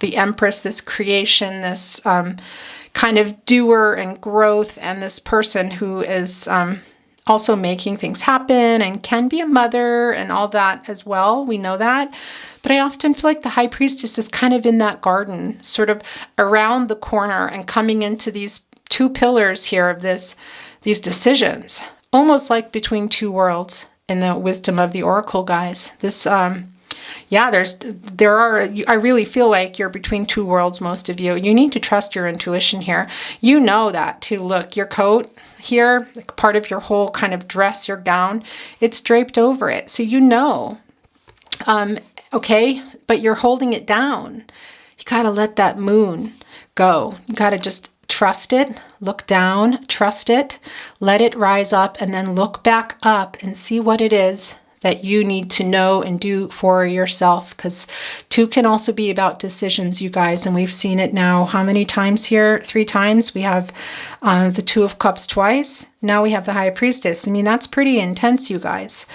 The Empress, this creation, this kind of doer and growth, and this person who is also making things happen and can be a mother and all that as well. We know that. But I often feel like the High Priestess is kind of in that garden, sort of around the corner and coming into these two pillars here of these decisions, almost like between two worlds in the wisdom of the Oracle, guys. This, yeah, I really feel like you're between two worlds, most of you. You need to trust your intuition here. You know that too. Look, your coat here, like part of your whole kind of dress, your gown, it's draped over it. So you know, okay, but you're holding it down. You got to let that moon go. You got to just trust it, look down, trust it, let it rise up, and then look back up and see what it is that you need to know and do for yourself, because two can also be about decisions, you guys, and we've seen it now how many times here? 3 times. We have the Two of Cups twice. Now we have the High Priestess. I mean, that's pretty intense, you guys.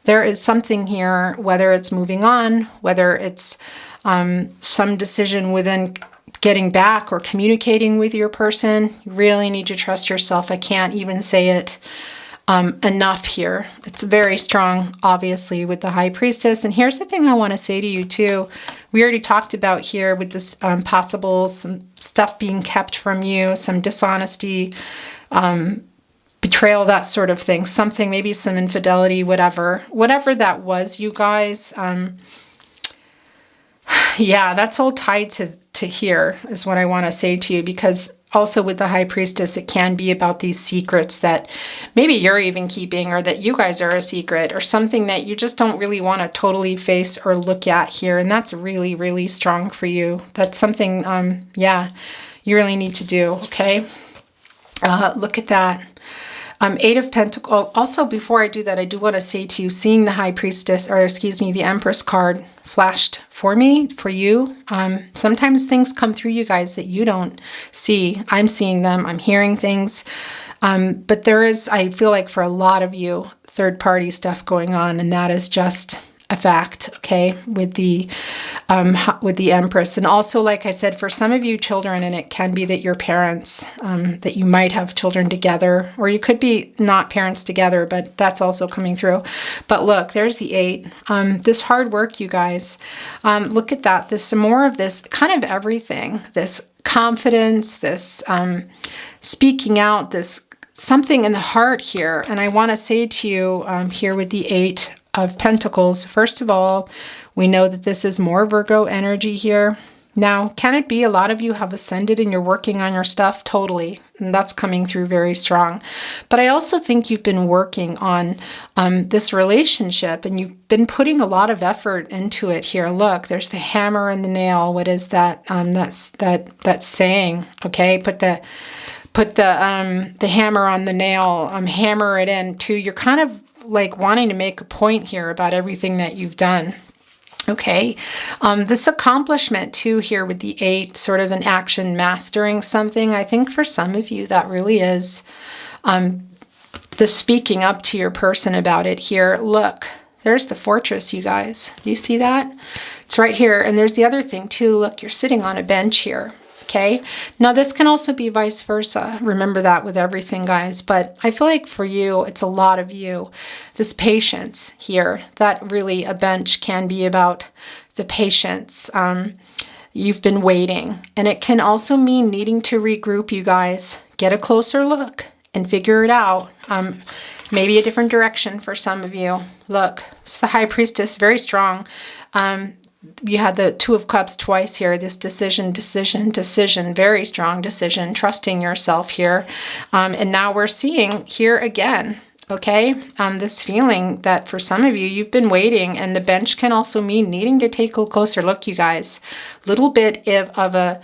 There is something here, whether it's moving on, whether it's some decision within getting back or communicating with your person. You really need to trust yourself. I can't even say it enough here. It's very strong, obviously, with the High Priestess. And here's the thing I want to say to you too. We already talked about here with this possible some stuff being kept from you, some dishonesty, betrayal, that sort of thing. Something, maybe some infidelity, whatever that was, you guys. Yeah, that's all tied to here is what I want to say to you, because also with the High Priestess, it can be about these secrets that maybe you're even keeping, or that you guys are a secret, or something that you just don't really want to totally face or look at here. And that's really, really strong for you. That's something, yeah, you really need to do, okay? Look at that. Eight of Pentacles. Also, before I do that, I do want to say to you, seeing the High Priestess, or excuse me, the Empress card flashed for me, for you. Sometimes things come through you guys that you don't see. I'm seeing them. I'm hearing things. But there is, I feel like for a lot of you, third-party stuff going on, and that is just a fact, okay, with the Empress. And also, like I said, for some of you, children, and it can be that your parents, that you might have children together, or you could be not parents together, but that's also coming through. But look, there's the 8. This hard work, you guys, look at that. There's some more of this kind of everything, this confidence, this speaking out, this something in the heart here. And I want to say to you here with the 8 of Pentacles, first of all, we know that this is more Virgo energy here. Now, can it be a lot of you have ascended and you're working on your stuff? Totally. And that's coming through very strong. But I also think you've been working on this relationship, and you've been putting a lot of effort into it here. Look, there's the hammer and the nail. What is that? That's saying, okay? Put the hammer on the nail, hammer it in too. You're kind of like wanting to make a point here about everything that you've done. Okay, this accomplishment too here with the 8, sort of an action, mastering something. I think for some of you that really is the speaking up to your person about it here. Look, there's the Fortress, you guys. Do you see that? It's right here. And there's the other thing too. Look, you're sitting on a bench here. Okay. Now this can also be vice versa. Remember that with everything, guys. But I feel like for you, it's a lot of you. This patience here, that really a bench can be about the patience. You've been waiting. And it can also mean needing to regroup, you guys. Get a closer look and figure it out. Maybe a different direction for some of you. Look, it's the High Priestess, very strong. You had the 2 of Cups twice here. This decision, very strong decision, trusting yourself here. And now we're seeing here again, okay, this feeling that for some of you, you've been waiting, and the bench can also mean needing to take a closer look, you guys. Little bit of a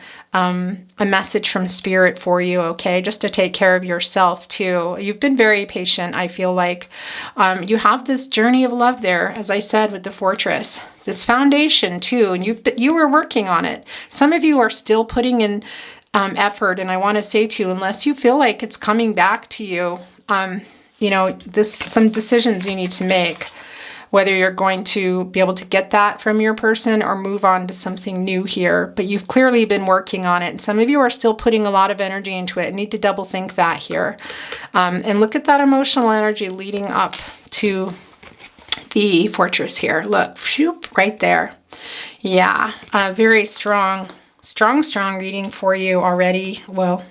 message from Spirit for you, okay, just to take care of yourself too. You've been very patient, I feel like. You have this journey of love there, as I said, with the Fortress. This foundation too, and you were working on it. Some of you are still putting in effort, and I want to say to you, unless you feel like it's coming back to you, you know, some decisions you need to make, whether you're going to be able to get that from your person or move on to something new here. But you've clearly been working on it. And some of you are still putting a lot of energy into it. I need to double think that here. And look at that emotional energy leading up to the Fortress here. Look, whoop, right there. Yeah, very strong reading for you already. Well,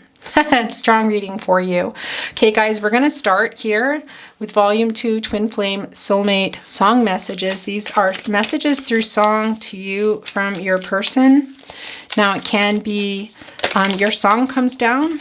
strong reading for you. Okay, guys, we're going to start here with Volume 2, Twin Flame Soulmate Song Messages. These are messages through song to you from your person. Now, it can be your song comes down.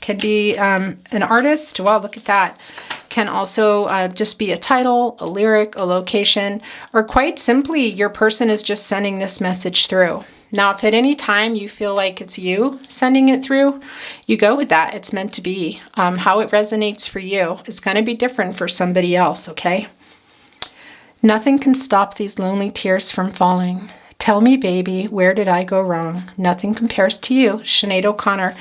Can be an artist. Well, look at that. Can also just be a title, a lyric, a location, or quite simply, your person is just sending this message through. Now, if at any time you feel like it's you sending it through, you go with that. It's meant to be. How it resonates for you is going to be different for somebody else, okay? Nothing can stop these lonely tears from falling. Tell me, baby, where did I go wrong? Nothing compares to you. Sinead O'Connor.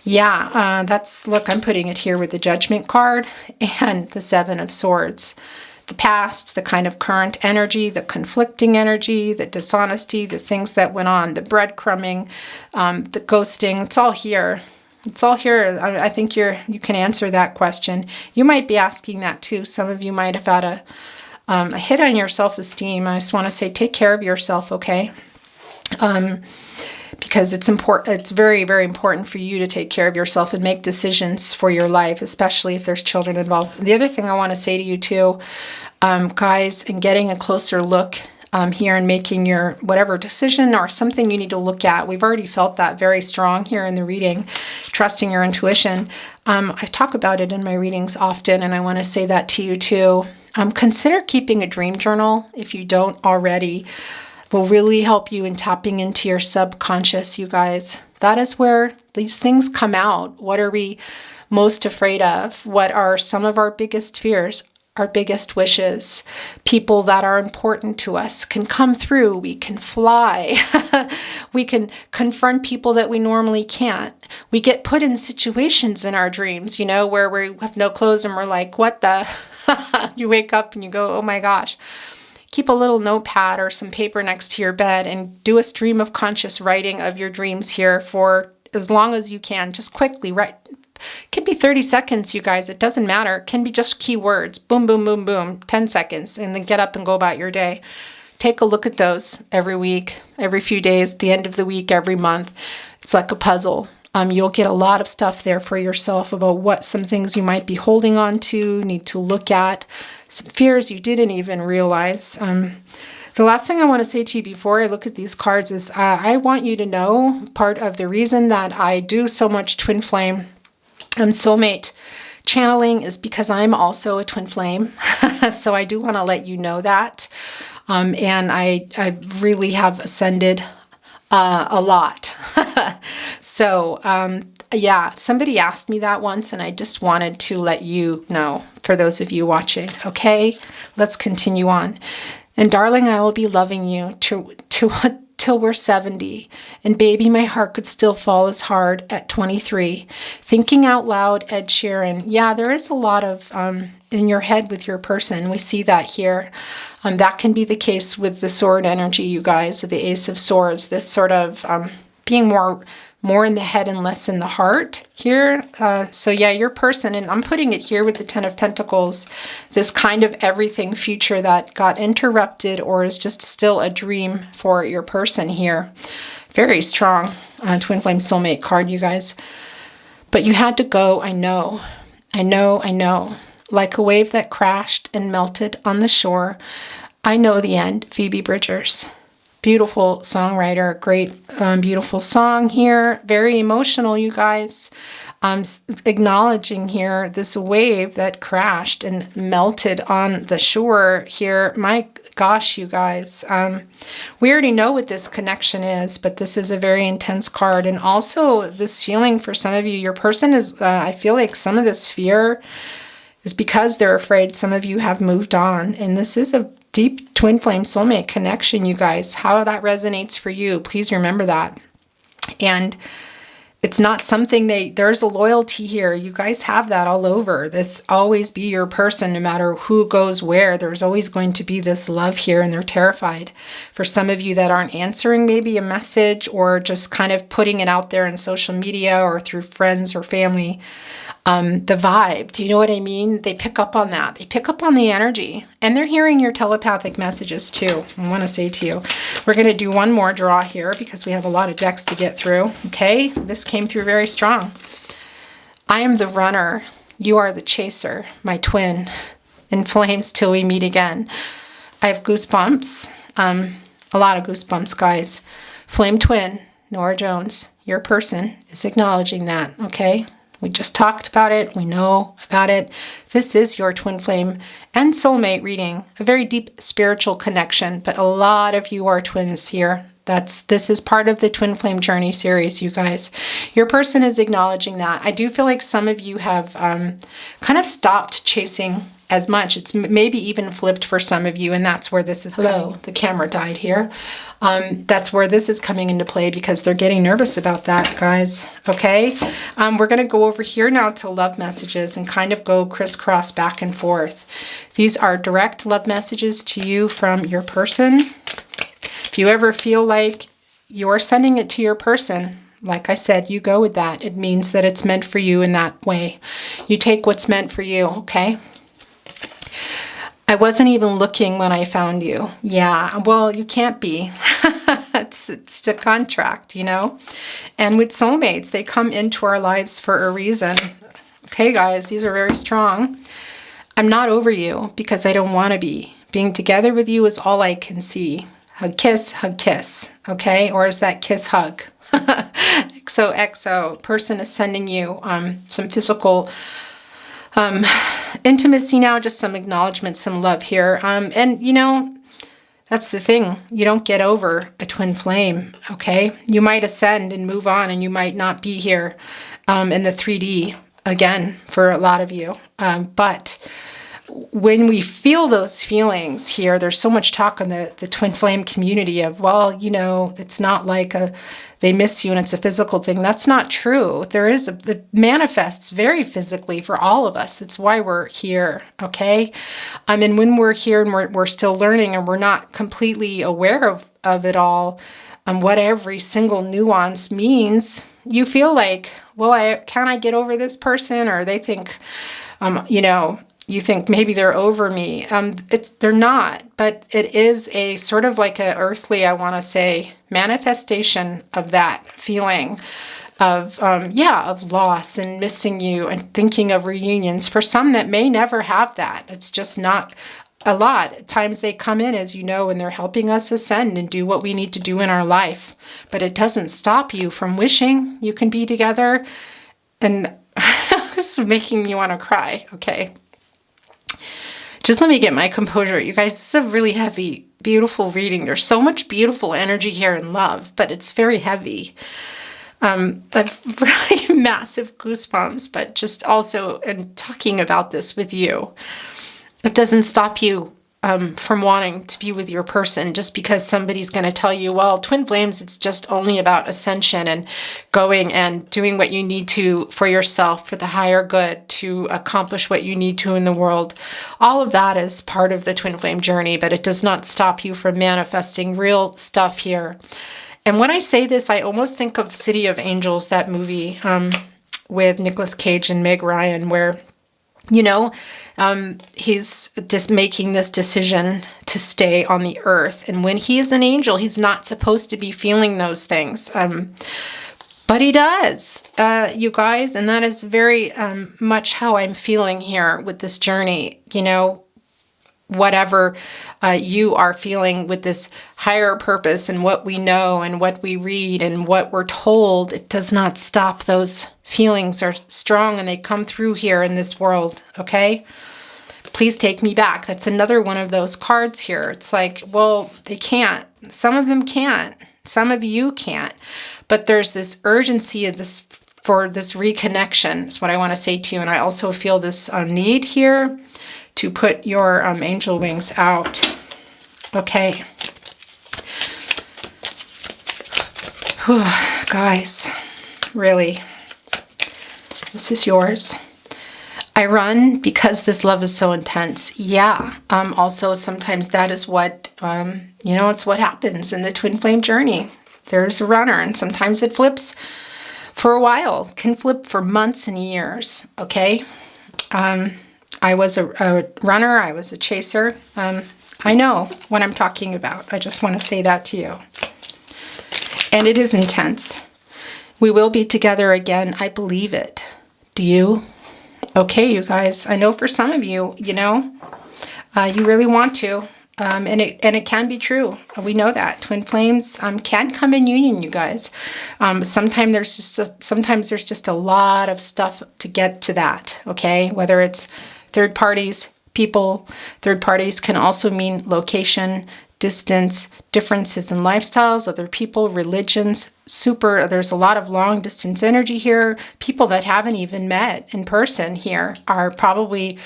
Yeah, look, I'm putting it here with the Judgment card and the 7 of Swords. The past, the kind of current energy, the conflicting energy, the dishonesty, the things that went on, the breadcrumbing, the ghosting, it's all here. It's all here. I think you can answer that question. You might be asking that too. Some of you might have had a hit on your self-esteem. I just want to say, take care of yourself, okay? Because it's important. It's very, very important for you to take care of yourself and make decisions for your life, especially if there's children involved. The other thing I want to say to you too, guys, and getting a closer look here and making your whatever decision or something you need to look at. We've already felt that very strong here in the reading, trusting your intuition. I talk about it in my readings often, and I want to say that to you too. Consider keeping a dream journal if you don't already. Will really help you in tapping into your subconscious, you guys. That is where these things come out. What are we most afraid of? What are some of our biggest fears? Our biggest wishes? People that are important to us can come through. We can fly. We can confront people that we normally can't. We get put in situations in our dreams, you know, where we have no clothes and we're like, what the? You wake up and you go, oh my gosh. Keep a little notepad or some paper next to your bed and do a stream of conscious writing of your dreams here for as long as you can. Just quickly write. It can be 30 seconds, you guys. It doesn't matter. It can be just keywords. Boom, boom, boom, boom. 10 seconds. And then get up and go about your day. Take a look at those every week, every few days, the end of the week, every month. It's like a puzzle. You'll get a lot of stuff there for yourself about what some things you might be holding on to, need to look at, some fears you didn't even realize. The last thing I want to say to you before I look at these cards is I want you to know part of the reason that I do so much twin flame soulmate channeling is because I'm also a twin flame. So I do want to let you know that. And I really have ascended a lot. So, yeah, somebody asked me that once and I just wanted to let you know, for those of you watching. Okay, let's continue on. And darling, I will be loving you till we're 70. And baby, my heart could still fall as hard at 23. Thinking out loud, Ed Sheeran. Yeah, there is a lot of in your head with your person. We see that here. That can be the case with the sword energy, you guys, the Ace of Swords. This sort of being more in the head and less in the heart here. So yeah, your person, and I'm putting it here with the Ten of Pentacles, this kind of everything future that got interrupted or is just still a dream for your person here. Very strong twin flame soulmate card, you guys. But you had to go, I know. Like a wave that crashed and melted on the shore. I know the end, Phoebe Bridgers. Beautiful songwriter, great, beautiful song here. Very emotional, you guys. Acknowledging here this wave that crashed and melted on the shore here. My gosh, you guys. We already know what this connection is, but this is a very intense card. And also this feeling for some of you, your person is, I feel like some of this fear is because they're afraid some of you have moved on. And this is a deep twin flame soulmate connection, you guys. How that resonates for you, please remember that. And it's not something there's a loyalty here. You guys have that all over. This always be your person, no matter who goes where. There's always going to be this love here, and they're terrified. For some of you that aren't answering maybe a message or just kind of putting it out there in social media or through friends or family, the vibe, do you know what I mean? They pick up on that. They pick up on the energy, and they're hearing your telepathic messages too. I want to say to you, we're going to do one more draw here because we have a lot of decks to get through. Okay, this came through very strong. I am the runner. You are the chaser, my twin. In flames till we meet again. I have goosebumps. A lot of goosebumps, guys. Flame twin, Nora Jones. Your person is acknowledging that. Okay. We just talked about it. We know about it. This is your twin flame and soulmate reading. A very deep spiritual connection, but a lot of you are twins here. This is part of the Twin Flame Journey series, you guys. Your person is acknowledging that. I do feel like some of you have kind of stopped chasing as much. It's maybe even flipped for some of you, and that's where this is coming. The camera died here. That's where this is coming into play because they're getting nervous about that, guys. Okay? We're going to go over here now to love messages and kind of go crisscross back and forth. These are direct love messages to you from your person. If you ever feel like you're sending it to your person, like I said, you go with that. It means that it's meant for you in that way. You take what's meant for you, okay? I wasn't even looking when I found you. Yeah, well, you can't be. It's a contract, you know? And with soulmates, they come into our lives for a reason. Okay, guys, these are very strong. I'm not over you because I don't want to be. Being together with you is all I can see. Hug, kiss, okay? Or is that kiss, hug? XOXO. Person is sending you some physical intimacy now, just some acknowledgement, some love here. And, you know, that's the thing. You don't get over a twin flame, okay? You might ascend and move on, and you might not be here in the 3D again for a lot of you. But when we feel those feelings here, there's so much talk in the twin flame community of, well, you know, it's not like they miss you and it's a physical thing. That's not true. It manifests very physically for all of us. That's why we're here, okay? And when we're here and we're still learning and we're not completely aware of it all, what every single nuance means, you feel like, well, can I get over this person? Or they think, you know, you think maybe they're over me. They're not, but it is a sort of like a earthly, I want to say, manifestation of that feeling of loss and missing you and thinking of reunions. For some that may never have that, it's just not a lot. At times they come in, as you know, and they're helping us ascend and do what we need to do in our life. But it doesn't stop you from wishing you can be together. And this is making me want to cry, okay? Just let me get my composure. You guys, this is a really heavy, beautiful reading. There's so much beautiful energy here and love, but it's very heavy. I've really massive goosebumps, but just also in talking about this with you, it doesn't stop you from wanting to be with your person just because somebody's going to tell you, well, twin flames, it's just only about ascension and going and doing what you need to for yourself, for the higher good, to accomplish what you need to in the world. All of that is part of the twin flame journey, but it does not stop you from manifesting real stuff here. And when I say this, I almost think of City of Angels, that movie with Nicolas Cage and Meg Ryan, where, you know, he's just making this decision to stay on the earth. And when he is an angel, he's not supposed to be feeling those things. But he does, you guys. And that is very much how I'm feeling here with this journey. You know, whatever you are feeling with this higher purpose and what we know and what we read and what we're told, it does not stop. Those feelings are strong and they come through here in this world, okay? Please take me back. That's another one of those cards here. It's like, well, they can't. Some of them can't. Some of you can't. But there's this urgency of this for this reconnection is what I want to say to you. And I also feel this need here to put your angel wings out. Okay. Whew, guys, really, this is yours. I run because this love is so intense. Yeah. Also, sometimes that is what, you know, it's what happens in the twin flame journey. There's a runner, and sometimes it flips for a while, can flip for months and years. Okay. I was a runner. I was a chaser. I know what I'm talking about. I just want to say that to you. And it is intense. We will be together again. I believe it. Do you? Okay, you guys. I know for some of you, you know, you really want to. And it can be true. We know that twin flames can come in union, you guys. Sometimes there's just a lot of stuff to get to that. Okay, whether it's third parties, people. Third parties can also mean location, distance, differences in lifestyles, other people, religions. There's a lot of long distance energy here. People that haven't even met in person here are probably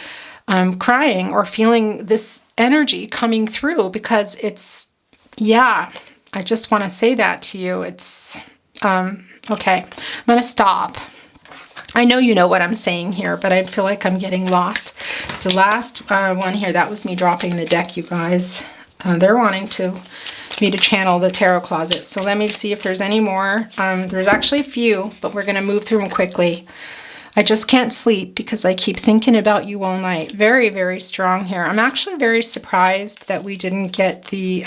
crying or feeling this energy coming through because it's, yeah, I just want to say that to you. It's, okay, I'm going to stop. I know you know what I'm saying here, but I feel like I'm getting lost. So last one here, that was me dropping the deck, you guys. They're wanting me to channel the tarot closet. So let me see if there's any more. There's actually a few, but we're going to move through them quickly. I just can't sleep because I keep thinking about you all night. Very, very strong here. I'm actually very surprised that we didn't get the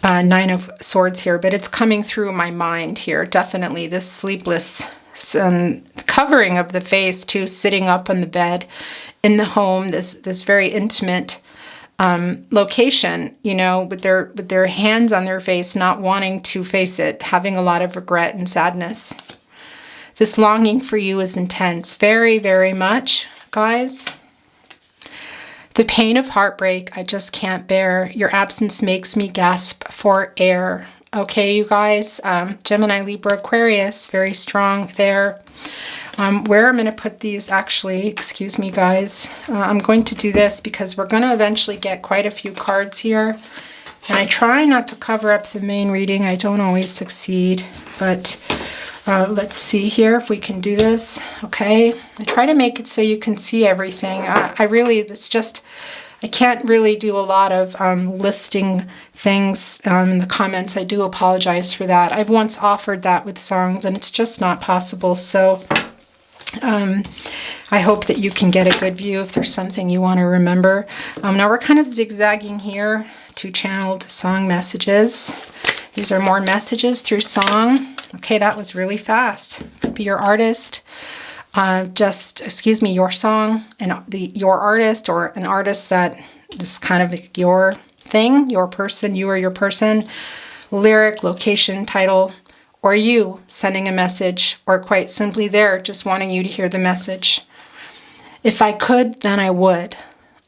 Nine of Swords here, but it's coming through my mind here. Definitely this sleepless some covering of the face too, sitting up on the bed in the home, this very intimate location, you know, with their hands on their face, not wanting to face it, having a lot of regret and sadness. This longing for you is intense, very, very much, guys. The pain of heartbreak, I just can't bear. Your absence makes me gasp for air. Okay, you guys, Gemini, Libra, Aquarius, very strong there. Where I'm going to put these, actually, excuse me, guys, I'm going to do this because we're going to eventually get quite a few cards here. And I try not to cover up the main reading. I don't always succeed, but let's see here if we can do this. Okay, I try to make it so you can see everything. I can't really do a lot of listing things in the comments. I do apologize for that. I've once offered that with songs and it's just not possible. So I hope that you can get a good view if there's something you want to remember. Now we're kind of zigzagging here to channeled song messages. These are more messages through song. Okay, that was really fast. Could be your artist. Your song and your artist, or an artist that is kind of your thing, your person, you or your person, lyric, location, title, or you sending a message, or quite simply there just wanting you to hear the message. If I could, then I would.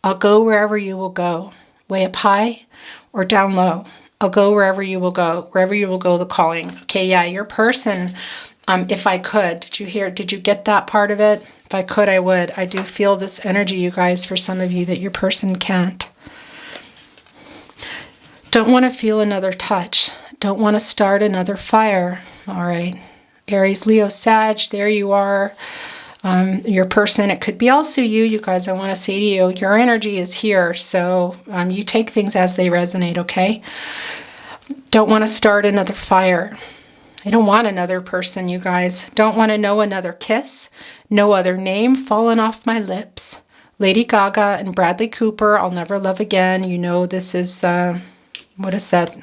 I'll go wherever you will go, way up high or down low. I'll go wherever you will go, the calling. Okay, yeah, your person. If I could, did you get that part of it? If I could, I would. I do feel this energy, you guys, for some of you, that your person can't. Don't want to feel another touch. Don't want to start another fire. All right. Aries, Leo, Sag, there you are. Your person, it could be also you guys. I want to say to you, your energy is here. So you take things as they resonate, okay? Don't want to start another fire. I don't want another person, you guys. Don't want to know another kiss. No other name fallen off my lips. Lady Gaga and Bradley Cooper, I'll Never Love Again. You know, this is the, what is that?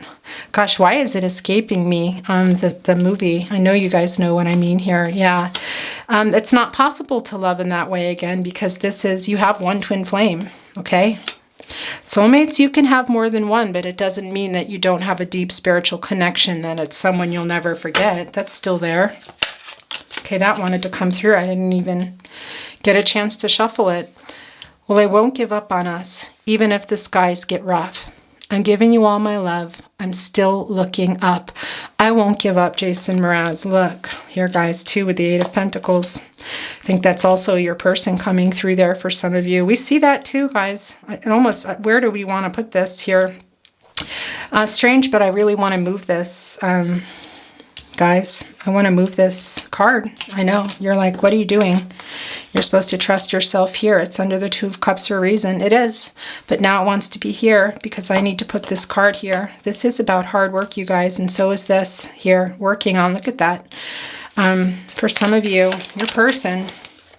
Gosh, why is it escaping me? The movie. I know you guys know what I mean here. Yeah. It's not possible to love in that way again, because this is, you have one twin flame, okay? Soulmates, you can have more than one, but it doesn't mean that you don't have a deep spiritual connection, that it's someone you'll never forget. That's still there. Okay, that wanted to come through. I didn't even get a chance to shuffle it. Well, I won't give up on us, even if the skies get rough. I'm giving you all my love. I'm still looking up. I won't give up, Jason Mraz. Look, here, guys, too, with the Eight of Pentacles. I think that's also your person coming through there for some of you. We see that too, guys. Where do we want to put this here? Strange, but I really want to move this. Guys, I want to move this card. I know. You're like, what are you doing? You're supposed to trust yourself here. It's under the Two of Cups for a reason. It is. But now it wants to be here because I need to put this card here. This is about hard work, you guys. And so is this here. Working on. Look at that. For some of you, your person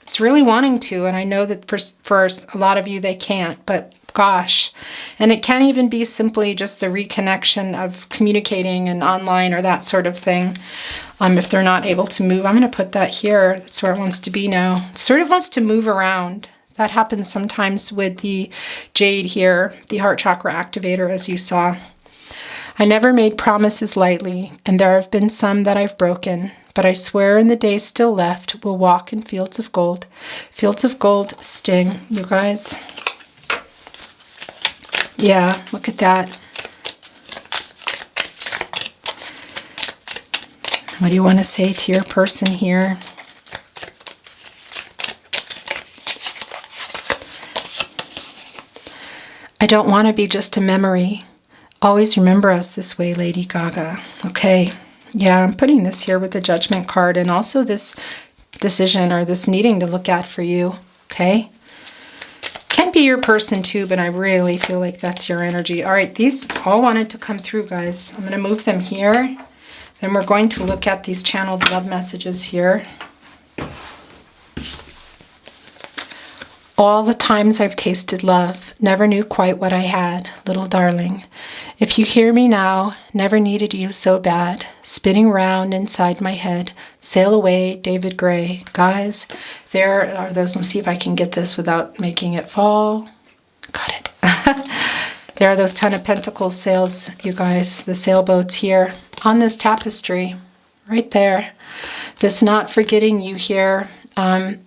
is really wanting to. And I know that for a lot of you, they can't. But gosh. And it can't even be simply just the reconnection of communicating and online or that sort of thing. If they're not able to move, I'm going to put that here. That's where it wants to be now. It sort of wants to move around. That happens sometimes with the jade here, the heart chakra activator, as you saw. I never made promises lightly, and there have been some that I've broken. But I swear in the days still left, we'll walk in fields of gold. Fields of gold sting, you guys. Yeah, look at that. What do you want to say to your person here? I don't want to be just a memory. Always remember us this way, Lady Gaga. Okay. Yeah, I'm putting this here with the Judgment card and also this decision or this needing to look at for you. Okay. Can be your person too, but I really feel like that's your energy. All right, these all wanted to come through, guys. I'm going to move them here. Then we're going to look at these channeled love messages here. All the times I've tasted love, never knew quite what I had, little darling. If you hear me now, never needed you so bad. Spinning round inside my head, sail away, David Gray. Guys, there are those. Let me see if I can get this without making it fall. Got it. There are those Ten of Pentacles sails, you guys, the sailboats here on this tapestry, right there. This not forgetting you here.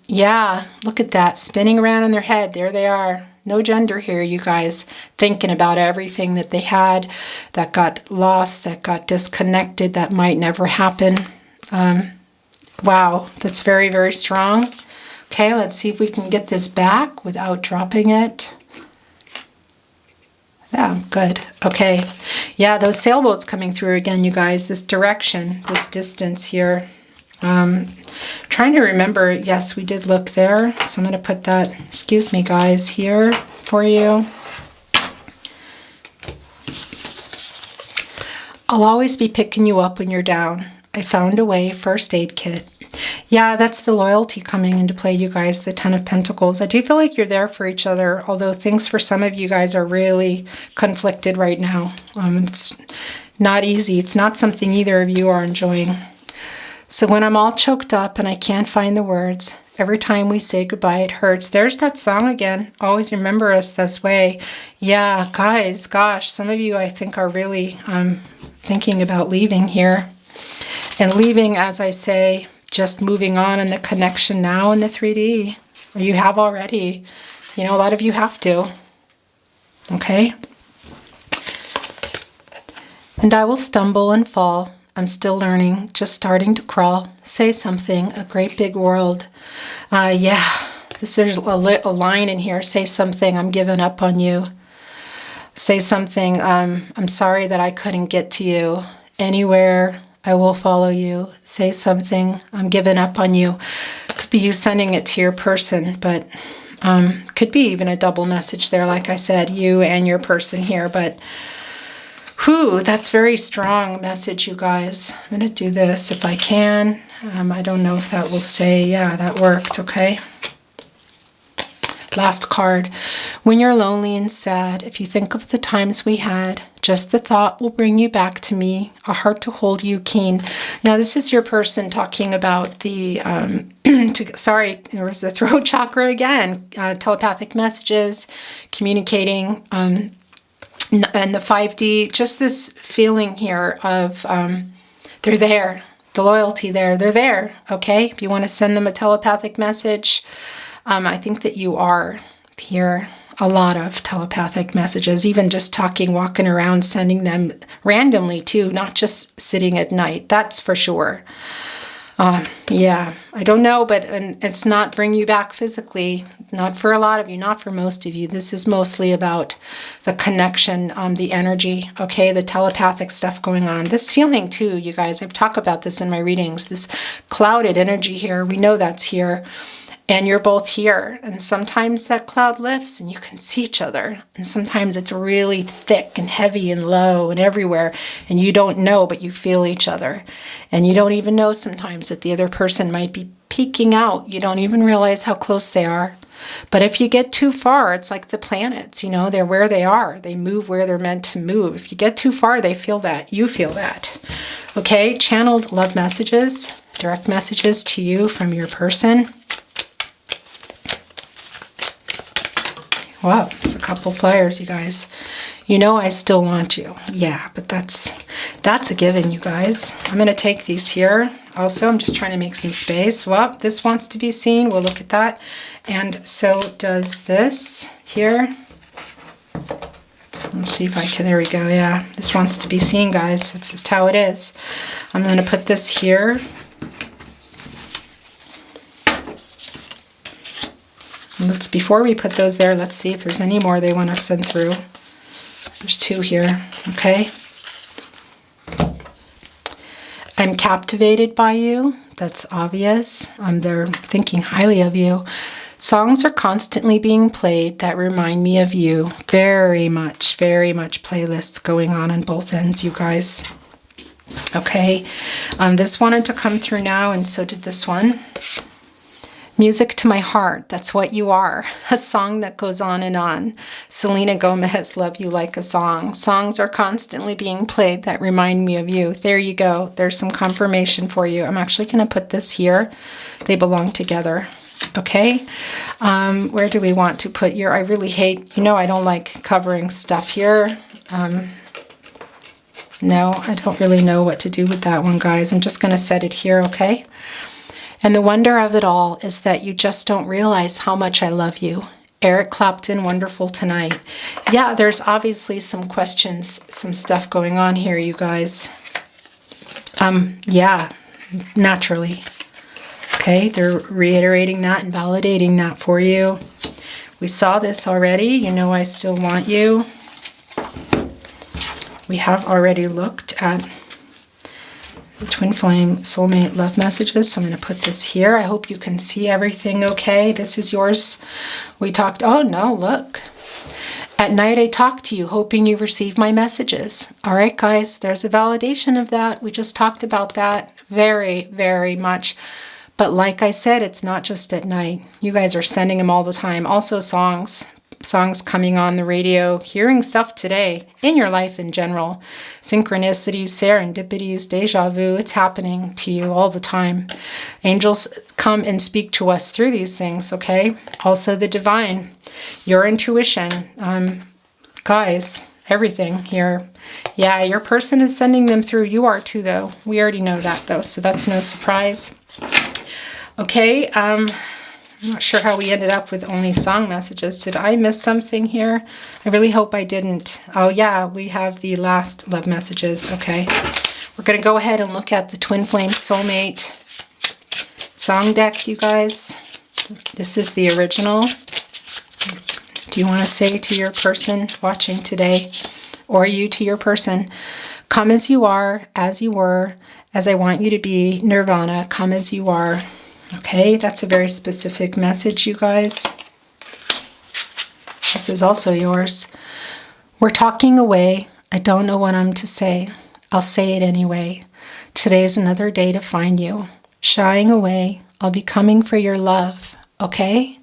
Yeah, look at that, spinning around in their head. There they are. No gender here, you guys, thinking about everything that they had, that got lost, that got disconnected, that might never happen. Wow, that's very, very strong. Okay, let's see if we can get this back without dropping it. Yeah, good. Okay. Yeah, those sailboats coming through again, you guys, this direction, this distance here. Trying to remember, yes, we did look there. So I'm going to put that, excuse me, guys, here for you. I'll always be picking you up when you're down. I found a way, first aid kit. Yeah, that's the loyalty coming into play, you guys, the Ten of Pentacles. I do feel like you're there for each other, although things for some of you guys are really conflicted right now. It's not easy. It's not something either of you are enjoying. So when I'm all choked up and I can't find the words, every time we say goodbye, it hurts. There's that song again. Always remember us this way. Yeah, guys, gosh, some of you I think are really thinking about leaving here. And leaving, as I say, just moving on in the connection now in the 3D. Or you have already. You know, a lot of you have to. Okay? And I will stumble and fall. I'm still learning, just starting to crawl. Say something, a great big world. Yeah, there's a line in here. Say something, I'm giving up on you. Say something, I'm sorry that I couldn't get to you. Anywhere, I will follow you. Say something, I'm giving up on you. Could be you sending it to your person, but could be even a double message there, like I said, you and your person here, but whew, that's very strong message, you guys. I'm going to do this if I can. I don't know if that will stay. Yeah, that worked, okay? Last card. When you're lonely and sad, if you think of the times we had, just the thought will bring you back to me, a heart to hold you keen. Now, this is your person talking about the, sorry, there was the throat chakra again, telepathic messages, communicating, and the 5D, just this feeling here of they're there, the loyalty there, they're there, okay? If you want to send them a telepathic message, I think that you are here. A lot of telepathic messages, even just talking, walking around, sending them randomly too, not just sitting at night, that's for sure. Yeah, I don't know, but it's not bring you back physically, not for a lot of you, not for most of you. This is mostly about the connection, the energy, okay, the telepathic stuff going on. This feeling too, you guys, I've talked about this in my readings, this clouded energy here, we know that's here. And you're both here, and sometimes that cloud lifts and you can see each other, and sometimes it's really thick and heavy and low and everywhere, and you don't know, but you feel each other, and you don't even know sometimes that the other person might be peeking out. You don't even realize how close they are. But if you get too far, it's like the planets, you know, they're where they are. They move where they're meant to move. If you get too far, they feel that. You feel that. Okay, channeled love messages, direct messages to you from your person. Wow, there's a couple flyers, you guys. You know I still want you. Yeah, but that's a given, you guys. I'm going to take these here. Also, I'm just trying to make some space. Well, this wants to be seen. We'll look at that. And so does this here. Let's see if I can. There we go. Yeah, this wants to be seen, guys. That's just how it is. I'm going to put this here. Let's, before we put those there, let's see if there's any more they want to send through. There's two here, okay? I'm captivated by you. That's obvious. They're thinking highly of you. Songs are constantly being played that remind me of you. Very much playlists going on both ends, you guys. Okay, this wanted to come through now, and so did this one. Music to my heart, that's what you are. A song that goes on and on. Selena Gomez, Love You Like a Song. Songs are constantly being played that remind me of you. There you go. There's some confirmation for you. I'm actually going to put this here. They belong together. Okay. Where do we want to put your, I really hate, you know, I don't like covering stuff here. No, I don't really know what to do with that one, guys. I'm just going to set it here, okay? And the wonder of it all is that you just don't realize how much I love you. Eric Clapton, wonderful tonight. Yeah, there's obviously some questions, some stuff going on here, you guys. Yeah, naturally. Okay, they're reiterating that and validating that for you. We saw this already. You know I still want you. We have already looked at the Twin Flame Soulmate Love Messages. So I'm going to put this here. I hope you can see everything okay. This is yours. We talked, oh no, look. At night I talk to you, hoping you receive my messages. All right, guys, there's a validation of that. We just talked about that very, very much. But like I said, it's not just at night. You guys are sending them all the time. Also songs coming on the radio, hearing stuff today in your life in general. Synchronicities, serendipities, deja vu, it's happening to you all the time. Angels come and speak to us through these things, okay? Also the divine, your intuition. Guys, everything here. Yeah, your person is sending them through. You are too, though. We already know that, though, so that's no surprise. Okay, I'm not sure how we ended up with only song messages. Did I miss something here? I really hope I didn't. Oh yeah, we have the last love messages. Okay. We're going to go ahead and look at the Twin Flame Soulmate song deck, you guys. This is the original. Do you want to say to your person watching today, or you to your person, come as you are, as you were, as I want you to be, Nirvana, come as you are. Okay, that's a very specific message, you guys. This is also yours. We're talking away. I don't know what I'm to say. I'll say it anyway. Today's another day to find you. Shying away. I'll be coming for your love. Okay?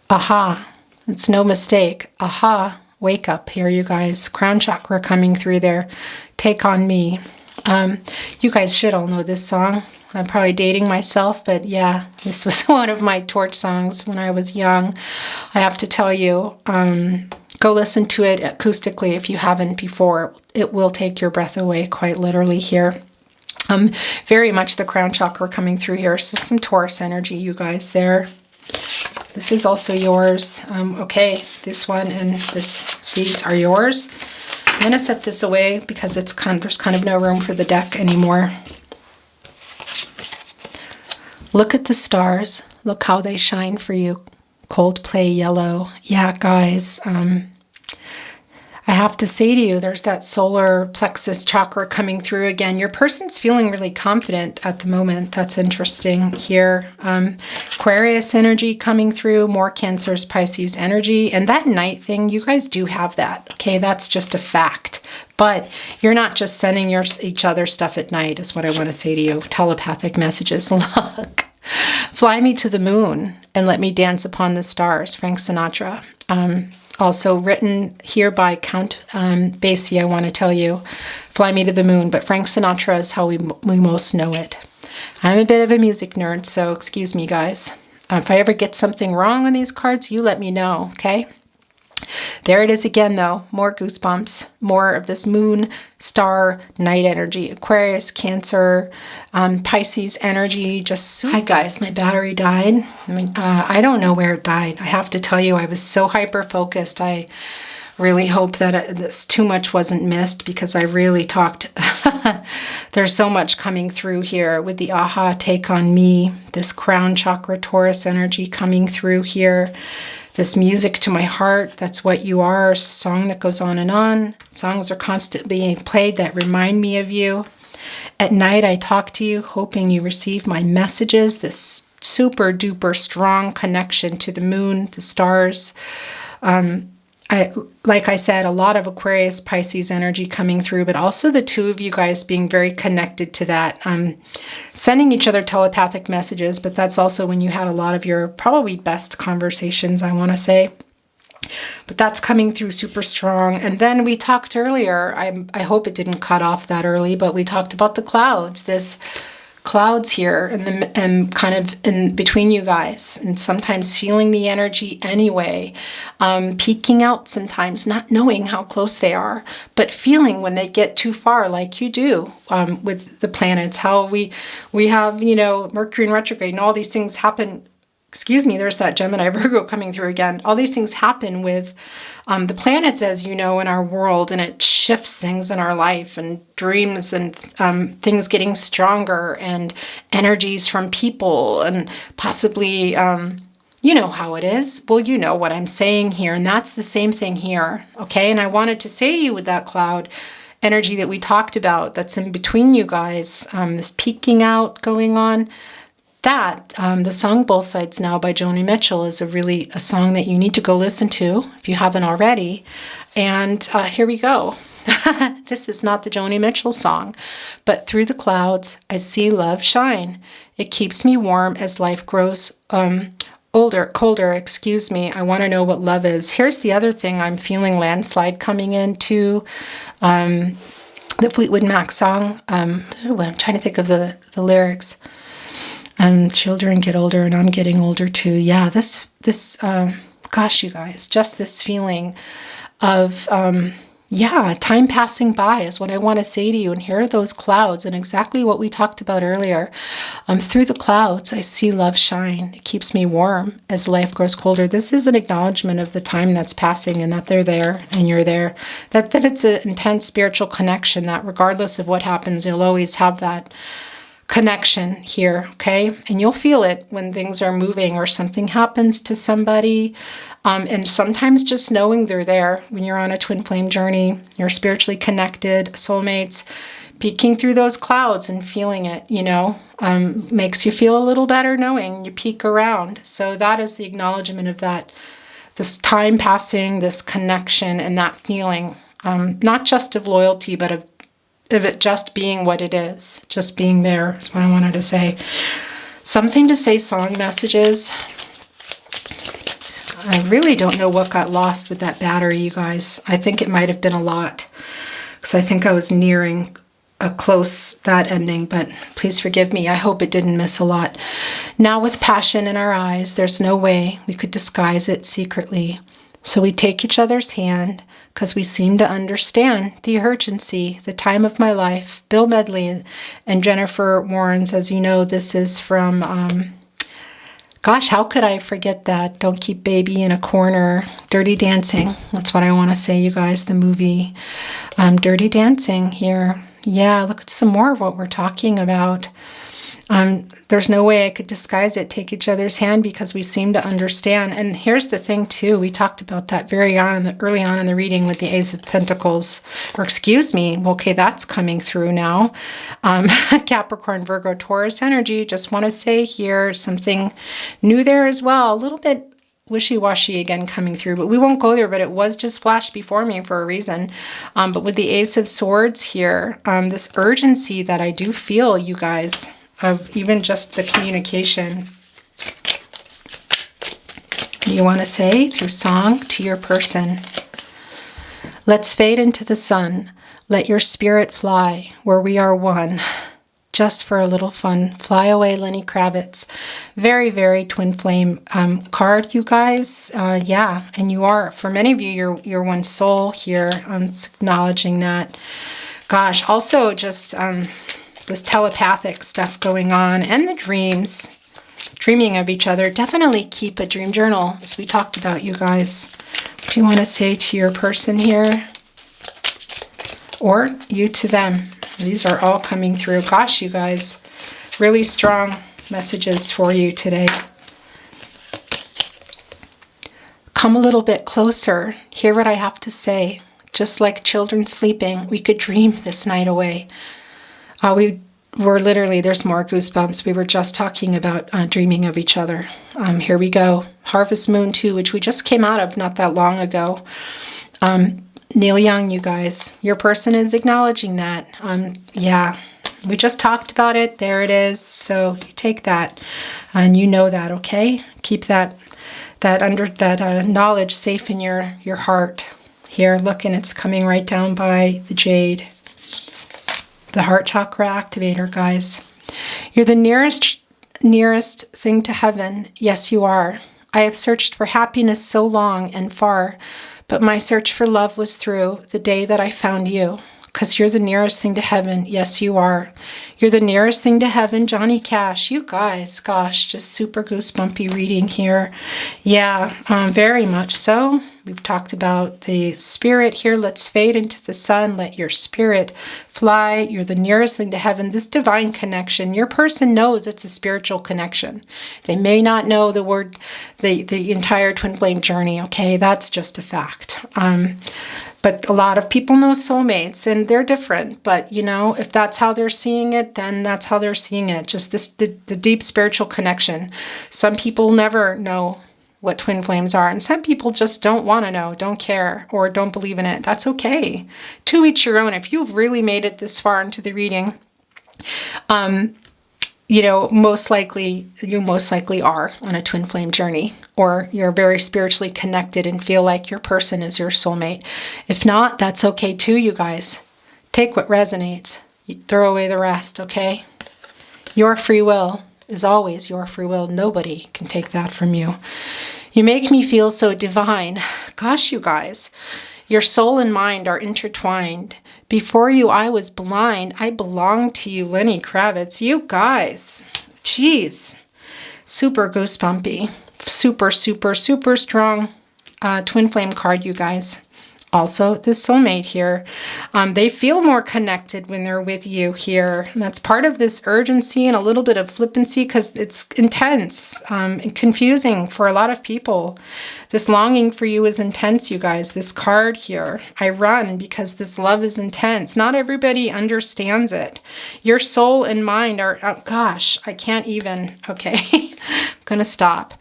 Aha. It's no mistake. Aha. Wake up here, you guys. Crown chakra coming through there. Take on me. You guys should all know this song. I'm probably dating myself, but yeah, this was one of my torch songs when I was young. I have to tell you, go listen to it acoustically if you haven't before. It will take your breath away, quite literally here. Very much the crown chakra coming through here. So some Taurus energy, you guys, there. This is also yours. Okay, this one and these are yours. I'm going to set this away because there's kind of no room for the deck anymore. Look at the stars. Look how they shine for you. Coldplay Yellow. Yeah, guys. I have to say to you, there's that solar plexus chakra coming through again. Your person's feeling really confident at the moment. That's interesting here. Aquarius energy coming through. More Cancers, Pisces energy. And that night thing, you guys do have that. Okay, that's just a fact. But you're not just sending each other stuff at night, is what I want to say to you. Telepathic messages. Look. Fly me to the moon and let me dance upon the stars. Frank Sinatra. Also written here by Count Basie, I want to tell you. Fly me to the moon. But Frank Sinatra is how we most know it. I'm a bit of a music nerd, so excuse me, guys. If I ever get something wrong on these cards, you let me know, okay? There it is again, though. More goosebumps. More of this moon, star, night energy. Aquarius, Cancer, Pisces energy. Hi, guys. My battery died. I don't know where it died. I have to tell you, I was so hyper-focused. I really hope that this too much wasn't missed because I really talked. There's so much coming through here with the aha, take on me. This crown chakra, Taurus energy coming through here. This music to my heart, that's what you are, a song that goes on and on. Songs are constantly being played that remind me of you. At night, I talk to you, hoping you receive my messages, this super duper strong connection to the moon, the stars. like I said, a lot of Aquarius, Pisces energy coming through, but also the two of you guys being very connected to that, sending each other telepathic messages, but that's also when you had a lot of your probably best conversations, I want to say. But that's coming through super strong. And then we talked earlier, I hope it didn't cut off that early, but we talked about the clouds, this clouds here and kind of in between you guys, and sometimes feeling the energy anyway, peeking out sometimes, not knowing how close they are, but feeling when they get too far, like you do with the planets, how we have, you know, Mercury in retrograde and all these things happen. Excuse me, there's that Gemini Virgo coming through again. All these things happen with the planets, as you know, in our world, and it shifts things in our life and dreams and things getting stronger and energies from people and possibly, you know how it is. Well, you know what I'm saying here, and that's the same thing here, okay? And I wanted to say to you with that cloud energy that we talked about that's in between you guys, this peeking out going on, that the song Both Sides Now by Joni Mitchell is a song that you need to go listen to if you haven't already. And here we go. This is not the Joni Mitchell song, but through the clouds I see love shine. It keeps me warm as life grows colder, excuse me. I want to know what love is. Here's the other thing I'm feeling, landslide coming into the Fleetwood Mac song. I'm trying to think of the lyrics. Children get older and I'm getting older too. Yeah, this gosh, you guys, just this feeling of, time passing by is what I want to say to you. And here are those clouds and exactly what we talked about earlier. Through the clouds, I see love shine. It keeps me warm as life grows colder. This is an acknowledgement of the time that's passing and that they're there and you're there. That it's an intense spiritual connection that regardless of what happens, you'll always have that connection here, okay? And you'll feel it when things are moving or something happens to somebody. And sometimes just knowing they're there when you're on a twin flame journey, you're spiritually connected, soulmates, peeking through those clouds and feeling it, you know, makes you feel a little better knowing you peek around. So that is the acknowledgement of that, this time passing, this connection and that feeling, not just of loyalty, but of it just being what it is, just being there is what I wanted to say. Something to say song messages. I really don't know what got lost with that battery, you guys. I think it might have been a lot because I think I was nearing a close that ending, but please forgive me. I hope it didn't miss a lot. Now with passion in our eyes, there's no way we could disguise it secretly. So we take each other's hand because we seem to understand the urgency, the time of my life. Bill Medley and Jennifer Warnes, as you know, this is from, gosh, how could I forget that? Don't Keep Baby in a Corner. Dirty Dancing. That's what I want to say, you guys, the movie. Dirty Dancing here. Yeah, look at some more of what we're talking about. There's no way I could disguise it, take each other's hand because we seem to understand. And here's the thing too, we talked about that early on in the reading with the Ace of Pentacles, or excuse me, okay, that's coming through now. Capricorn, Virgo, Taurus energy, just want to say here, something new there as well, a little bit wishy-washy again coming through, but we won't go there, but it was just flashed before me for a reason. But with the Ace of Swords here, this urgency that I do feel, you guys, of even just the communication. You want to say through song to your person, let's fade into the sun. Let your spirit fly where we are one. Just for a little fun. Fly away, Lenny Kravitz. Very, very twin flame card, you guys. Yeah, and you are, for many of you, you're one soul here. I'm acknowledging that. Gosh, also just this telepathic stuff going on and the dreams, dreaming of each other. Definitely keep a dream journal, as we talked about, you guys. What do you want to say to your person here? Or you to them? These are all coming through. Gosh, you guys, really strong messages for you today. Come a little bit closer. Hear what I have to say. Just like children sleeping, we could dream this night away. We we're literally, there's more goosebumps. We were just talking about dreaming of each other. Here we go. Harvest Moon 2, which we just came out of not that long ago. Neil Young, you guys. Your person is acknowledging that. Yeah, we just talked about it. There it is. So you take that and you know that, okay? Keep that knowledge safe in your heart. Here, look, and it's coming right down by the jade. The heart chakra activator, guys. You're the nearest thing to heaven. Yes, you are. I have searched for happiness so long and far, but my search for love was through the day that I found you. Because you're the nearest thing to heaven. Yes, you are. You're the nearest thing to heaven, Johnny Cash. You guys, gosh, just super goosebumpy reading here. Yeah, very much so. We've talked about the spirit here. Let's fade into the sun. Let your spirit fly. You're the nearest thing to heaven. This divine connection, your person knows it's a spiritual connection. They may not know the word, the entire twin flame journey, okay? That's just a fact. But a lot of people know soulmates, and they're different. But, you know, if that's how they're seeing it, then that's how they're seeing it. Just the deep spiritual connection. Some people never know what twin flames are, and some people just don't want to know, don't care, or don't believe in it. That's okay. To each your own. If you've really made it this far into the reading, you know, you most likely are on a twin flame journey, or you're very spiritually connected and feel like your person is your soulmate. If not, that's okay too, you guys. Take what resonates. You throw away the rest, okay? Your free will is always your free will. Nobody can take that from you. You make me feel so divine. Gosh, you guys. Your soul and mind are intertwined. Before you, I was blind. I belong to you, Lenny Kravitz. You guys. Jeez. Super goosebumpy. Super, super, super strong twin flame card, you guys. Also, the soulmate here. They feel more connected when they're with you here. And that's part of this urgency and a little bit of flippancy because it's intense and confusing for a lot of people. This longing for you is intense, you guys. This card here, I run because this love is intense. Not everybody understands it. Your soul and mind are, oh, gosh, I can't even. Okay, I'm going to stop.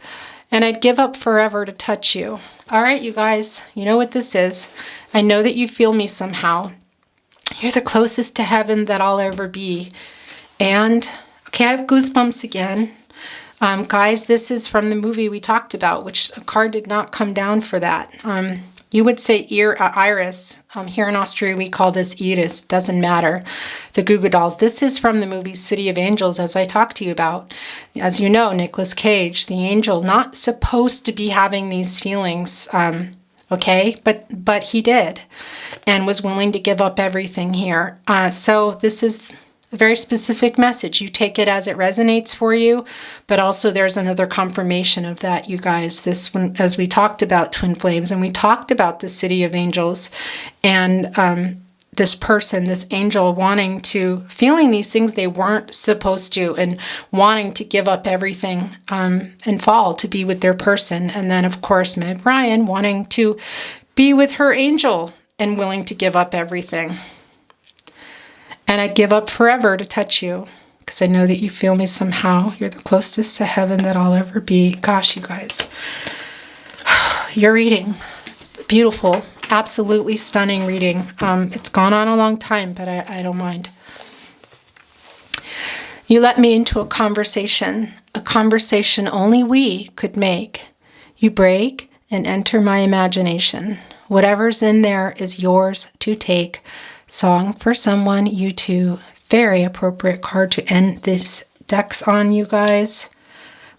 And I'd give up forever to touch you. All right, you guys, you know what this is. I know that you feel me somehow. You're the closest to heaven that I'll ever be. And, okay, I have goosebumps again. Guys, this is from the movie we talked about, which a card did not come down for that. You would say iris. Here in Austria, we call this iris. Doesn't matter. The Goo Goo Dolls. This is from the movie City of Angels, as I talked to you about. As you know, Nicolas Cage, the angel, not supposed to be having these feelings, okay? But he did, and was willing to give up everything here. So this is a very specific message. You take it as it resonates for you, but also there's another confirmation of that, you guys. This one, as we talked about twin flames, and we talked about the City of Angels, and this person, this angel, feeling these things they weren't supposed to, and wanting to give up everything and fall to be with their person. And then, of course, Meg Ryan wanting to be with her angel and willing to give up everything. And I'd give up forever to touch you because I know that you feel me somehow. You're the closest to heaven that I'll ever be. Gosh, you guys. Your reading. Beautiful. Absolutely stunning reading. It's gone on a long time, but I don't mind. You let me into a conversation only we could make. You break and enter my imagination. Whatever's in there is yours to take. Song for someone, you two. Very appropriate card to end this decks on, you guys.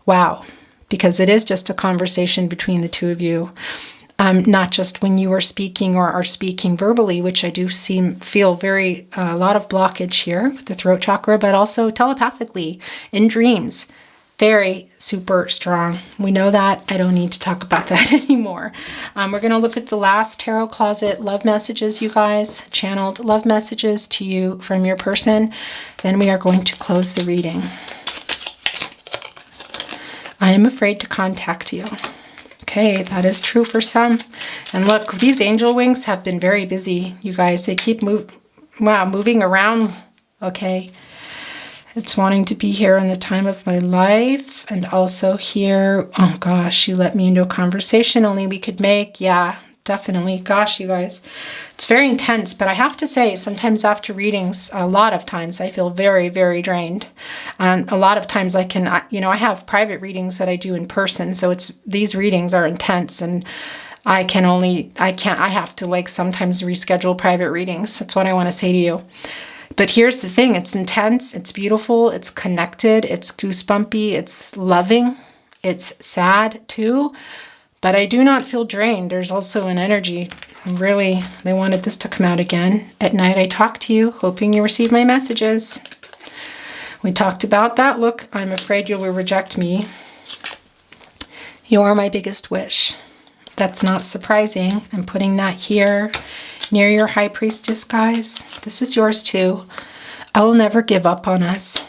Wow. Because it is just a conversation between the two of you. Not just when you are speaking or are speaking verbally, which I do feel a lot of blockage here with the throat chakra, but also telepathically in dreams. Very super strong. We know that. I don't need to talk about that anymore. We're going to look at the last tarot closet love messages, you guys. Channeled love messages to you from your person. Then we are going to close the reading. I am afraid to contact you. Okay, that is true for some. And look, these angel wings have been very busy, you guys. They keep moving around. Okay. It's wanting to be here in the time of my life. And also here, oh gosh, you let me into a conversation only we could make. Yeah, definitely. Gosh, you guys, it's very intense. But I have to say, sometimes after readings, a lot of times I feel very, very drained. A lot of times I can, I have private readings that I do in person. So these readings are intense, and I have to like sometimes reschedule private readings. That's what I want to say to you. But here's the thing, it's intense, it's beautiful, it's connected, it's goosebumpy, it's loving, it's sad too, but I do not feel drained. There's also an energy. They wanted this to come out again. At night I talk to you, hoping you receive my messages. We talked about that. Look, I'm afraid you will reject me. You are my biggest wish. That's not surprising. I'm putting that here. Near your high priestess, guys. This is yours too. I will never give up on us.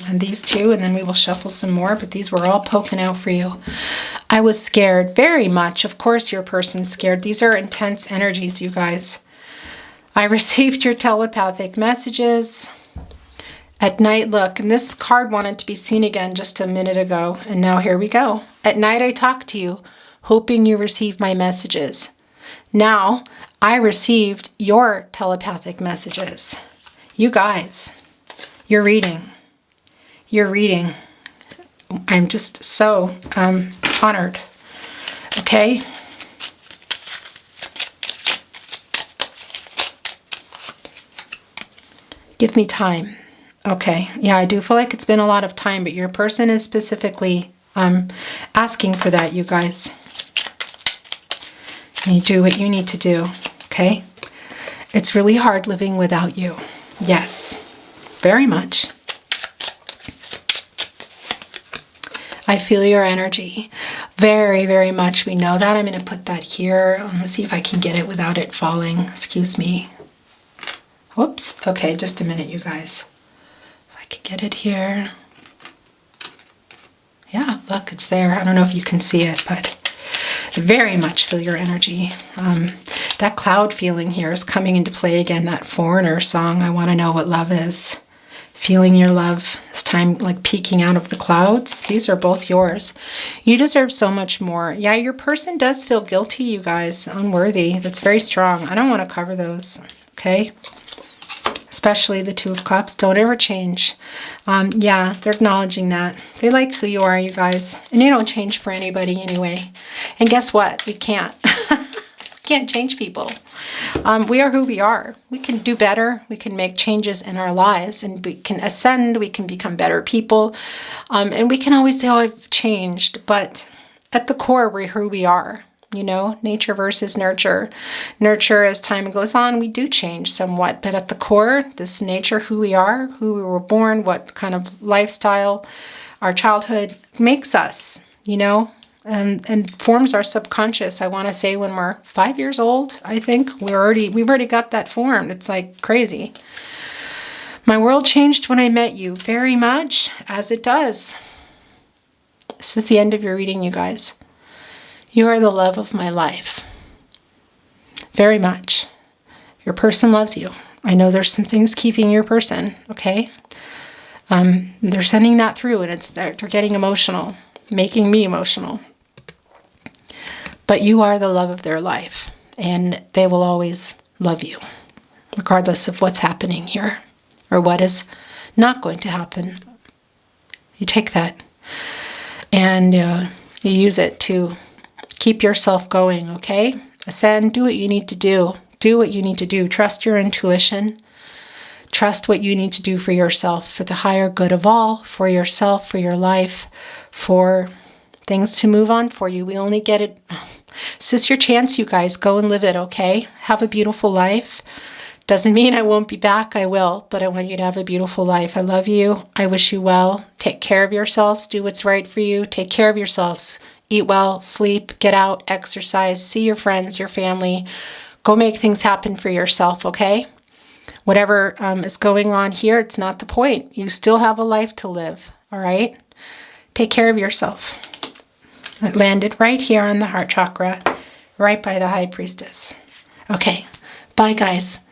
And these two, and then we will shuffle some more, but these were all poking out for you. I was scared very much. Of course your person's scared. These are intense energies, you guys. I received your telepathic messages. At night, look, and this card wanted to be seen again just a minute ago, and now here we go. At night I talk to you, hoping you receive my messages. Now, I received your telepathic messages. You guys, you're reading. You're reading. I'm just so honored. Okay? Give me time. Okay. Yeah, I do feel like it's been a lot of time, but your person is specifically asking for that, you guys. You do what you need to do, okay? It's really hard living without you. Yes, very much. I feel your energy very, very much. We know that. I'm going to put that here. I'm going to see if I can get it without it falling. Excuse me. Whoops. Okay, just a minute, you guys. If I can get it here. Yeah, look, it's there. I don't know if you can see it, but very much feel your energy. That cloud feeling here is coming into play again. That Foreigner song, I want to know what love is. Feeling your love. This time like peeking out of the clouds. These are both yours. You deserve so much more. Yeah, your person does feel guilty, you guys. Unworthy. That's very strong. I don't want to cover those. Okay? Especially the Two of Cups. Don't ever change. Yeah, they're acknowledging that. They like who you are, you guys. And you don't change for anybody anyway. And guess what? We can't. We can't change people. We are who we are. We can do better. We can make changes in our lives. And we can ascend. We can become better people. And we can always say, oh, I've changed. But at the core, we're who we are. You know, nature versus nurture. Nurture, as time goes on, we do change somewhat. But at the core, this nature, who we are, who we were born, what kind of lifestyle our childhood makes us, you know, and forms our subconscious. I want to say when we're 5 years old, I think we've already got that formed. It's like crazy. My world changed when I met you very much, as it does. This is the end of your reading, you guys. You are the love of my life. Very much. Your person loves you. I know there's some things keeping your person, okay? They're sending that through, and they're getting emotional, making me emotional. But you are the love of their life, and they will always love you, regardless of what's happening here or what is not going to happen. You take that and you use it to keep yourself going, okay? Ascend, do what you need to do. Do what you need to do. Trust your intuition. Trust what you need to do for yourself, for the higher good of all, for yourself, for your life, for things to move on for you. We only get it. This is your chance, you guys. Go and live it, okay? Have a beautiful life. Doesn't mean I won't be back. I will, but I want you to have a beautiful life. I love you. I wish you well. Take care of yourselves. Do what's right for you. Take care of yourselves. Eat well, sleep, get out, exercise, see your friends, your family. Go make things happen for yourself, okay? Whatever is going on here, it's not the point. You still have a life to live, all right? Take care of yourself. It landed right here on the heart chakra, right by the high priestess. Okay, bye guys.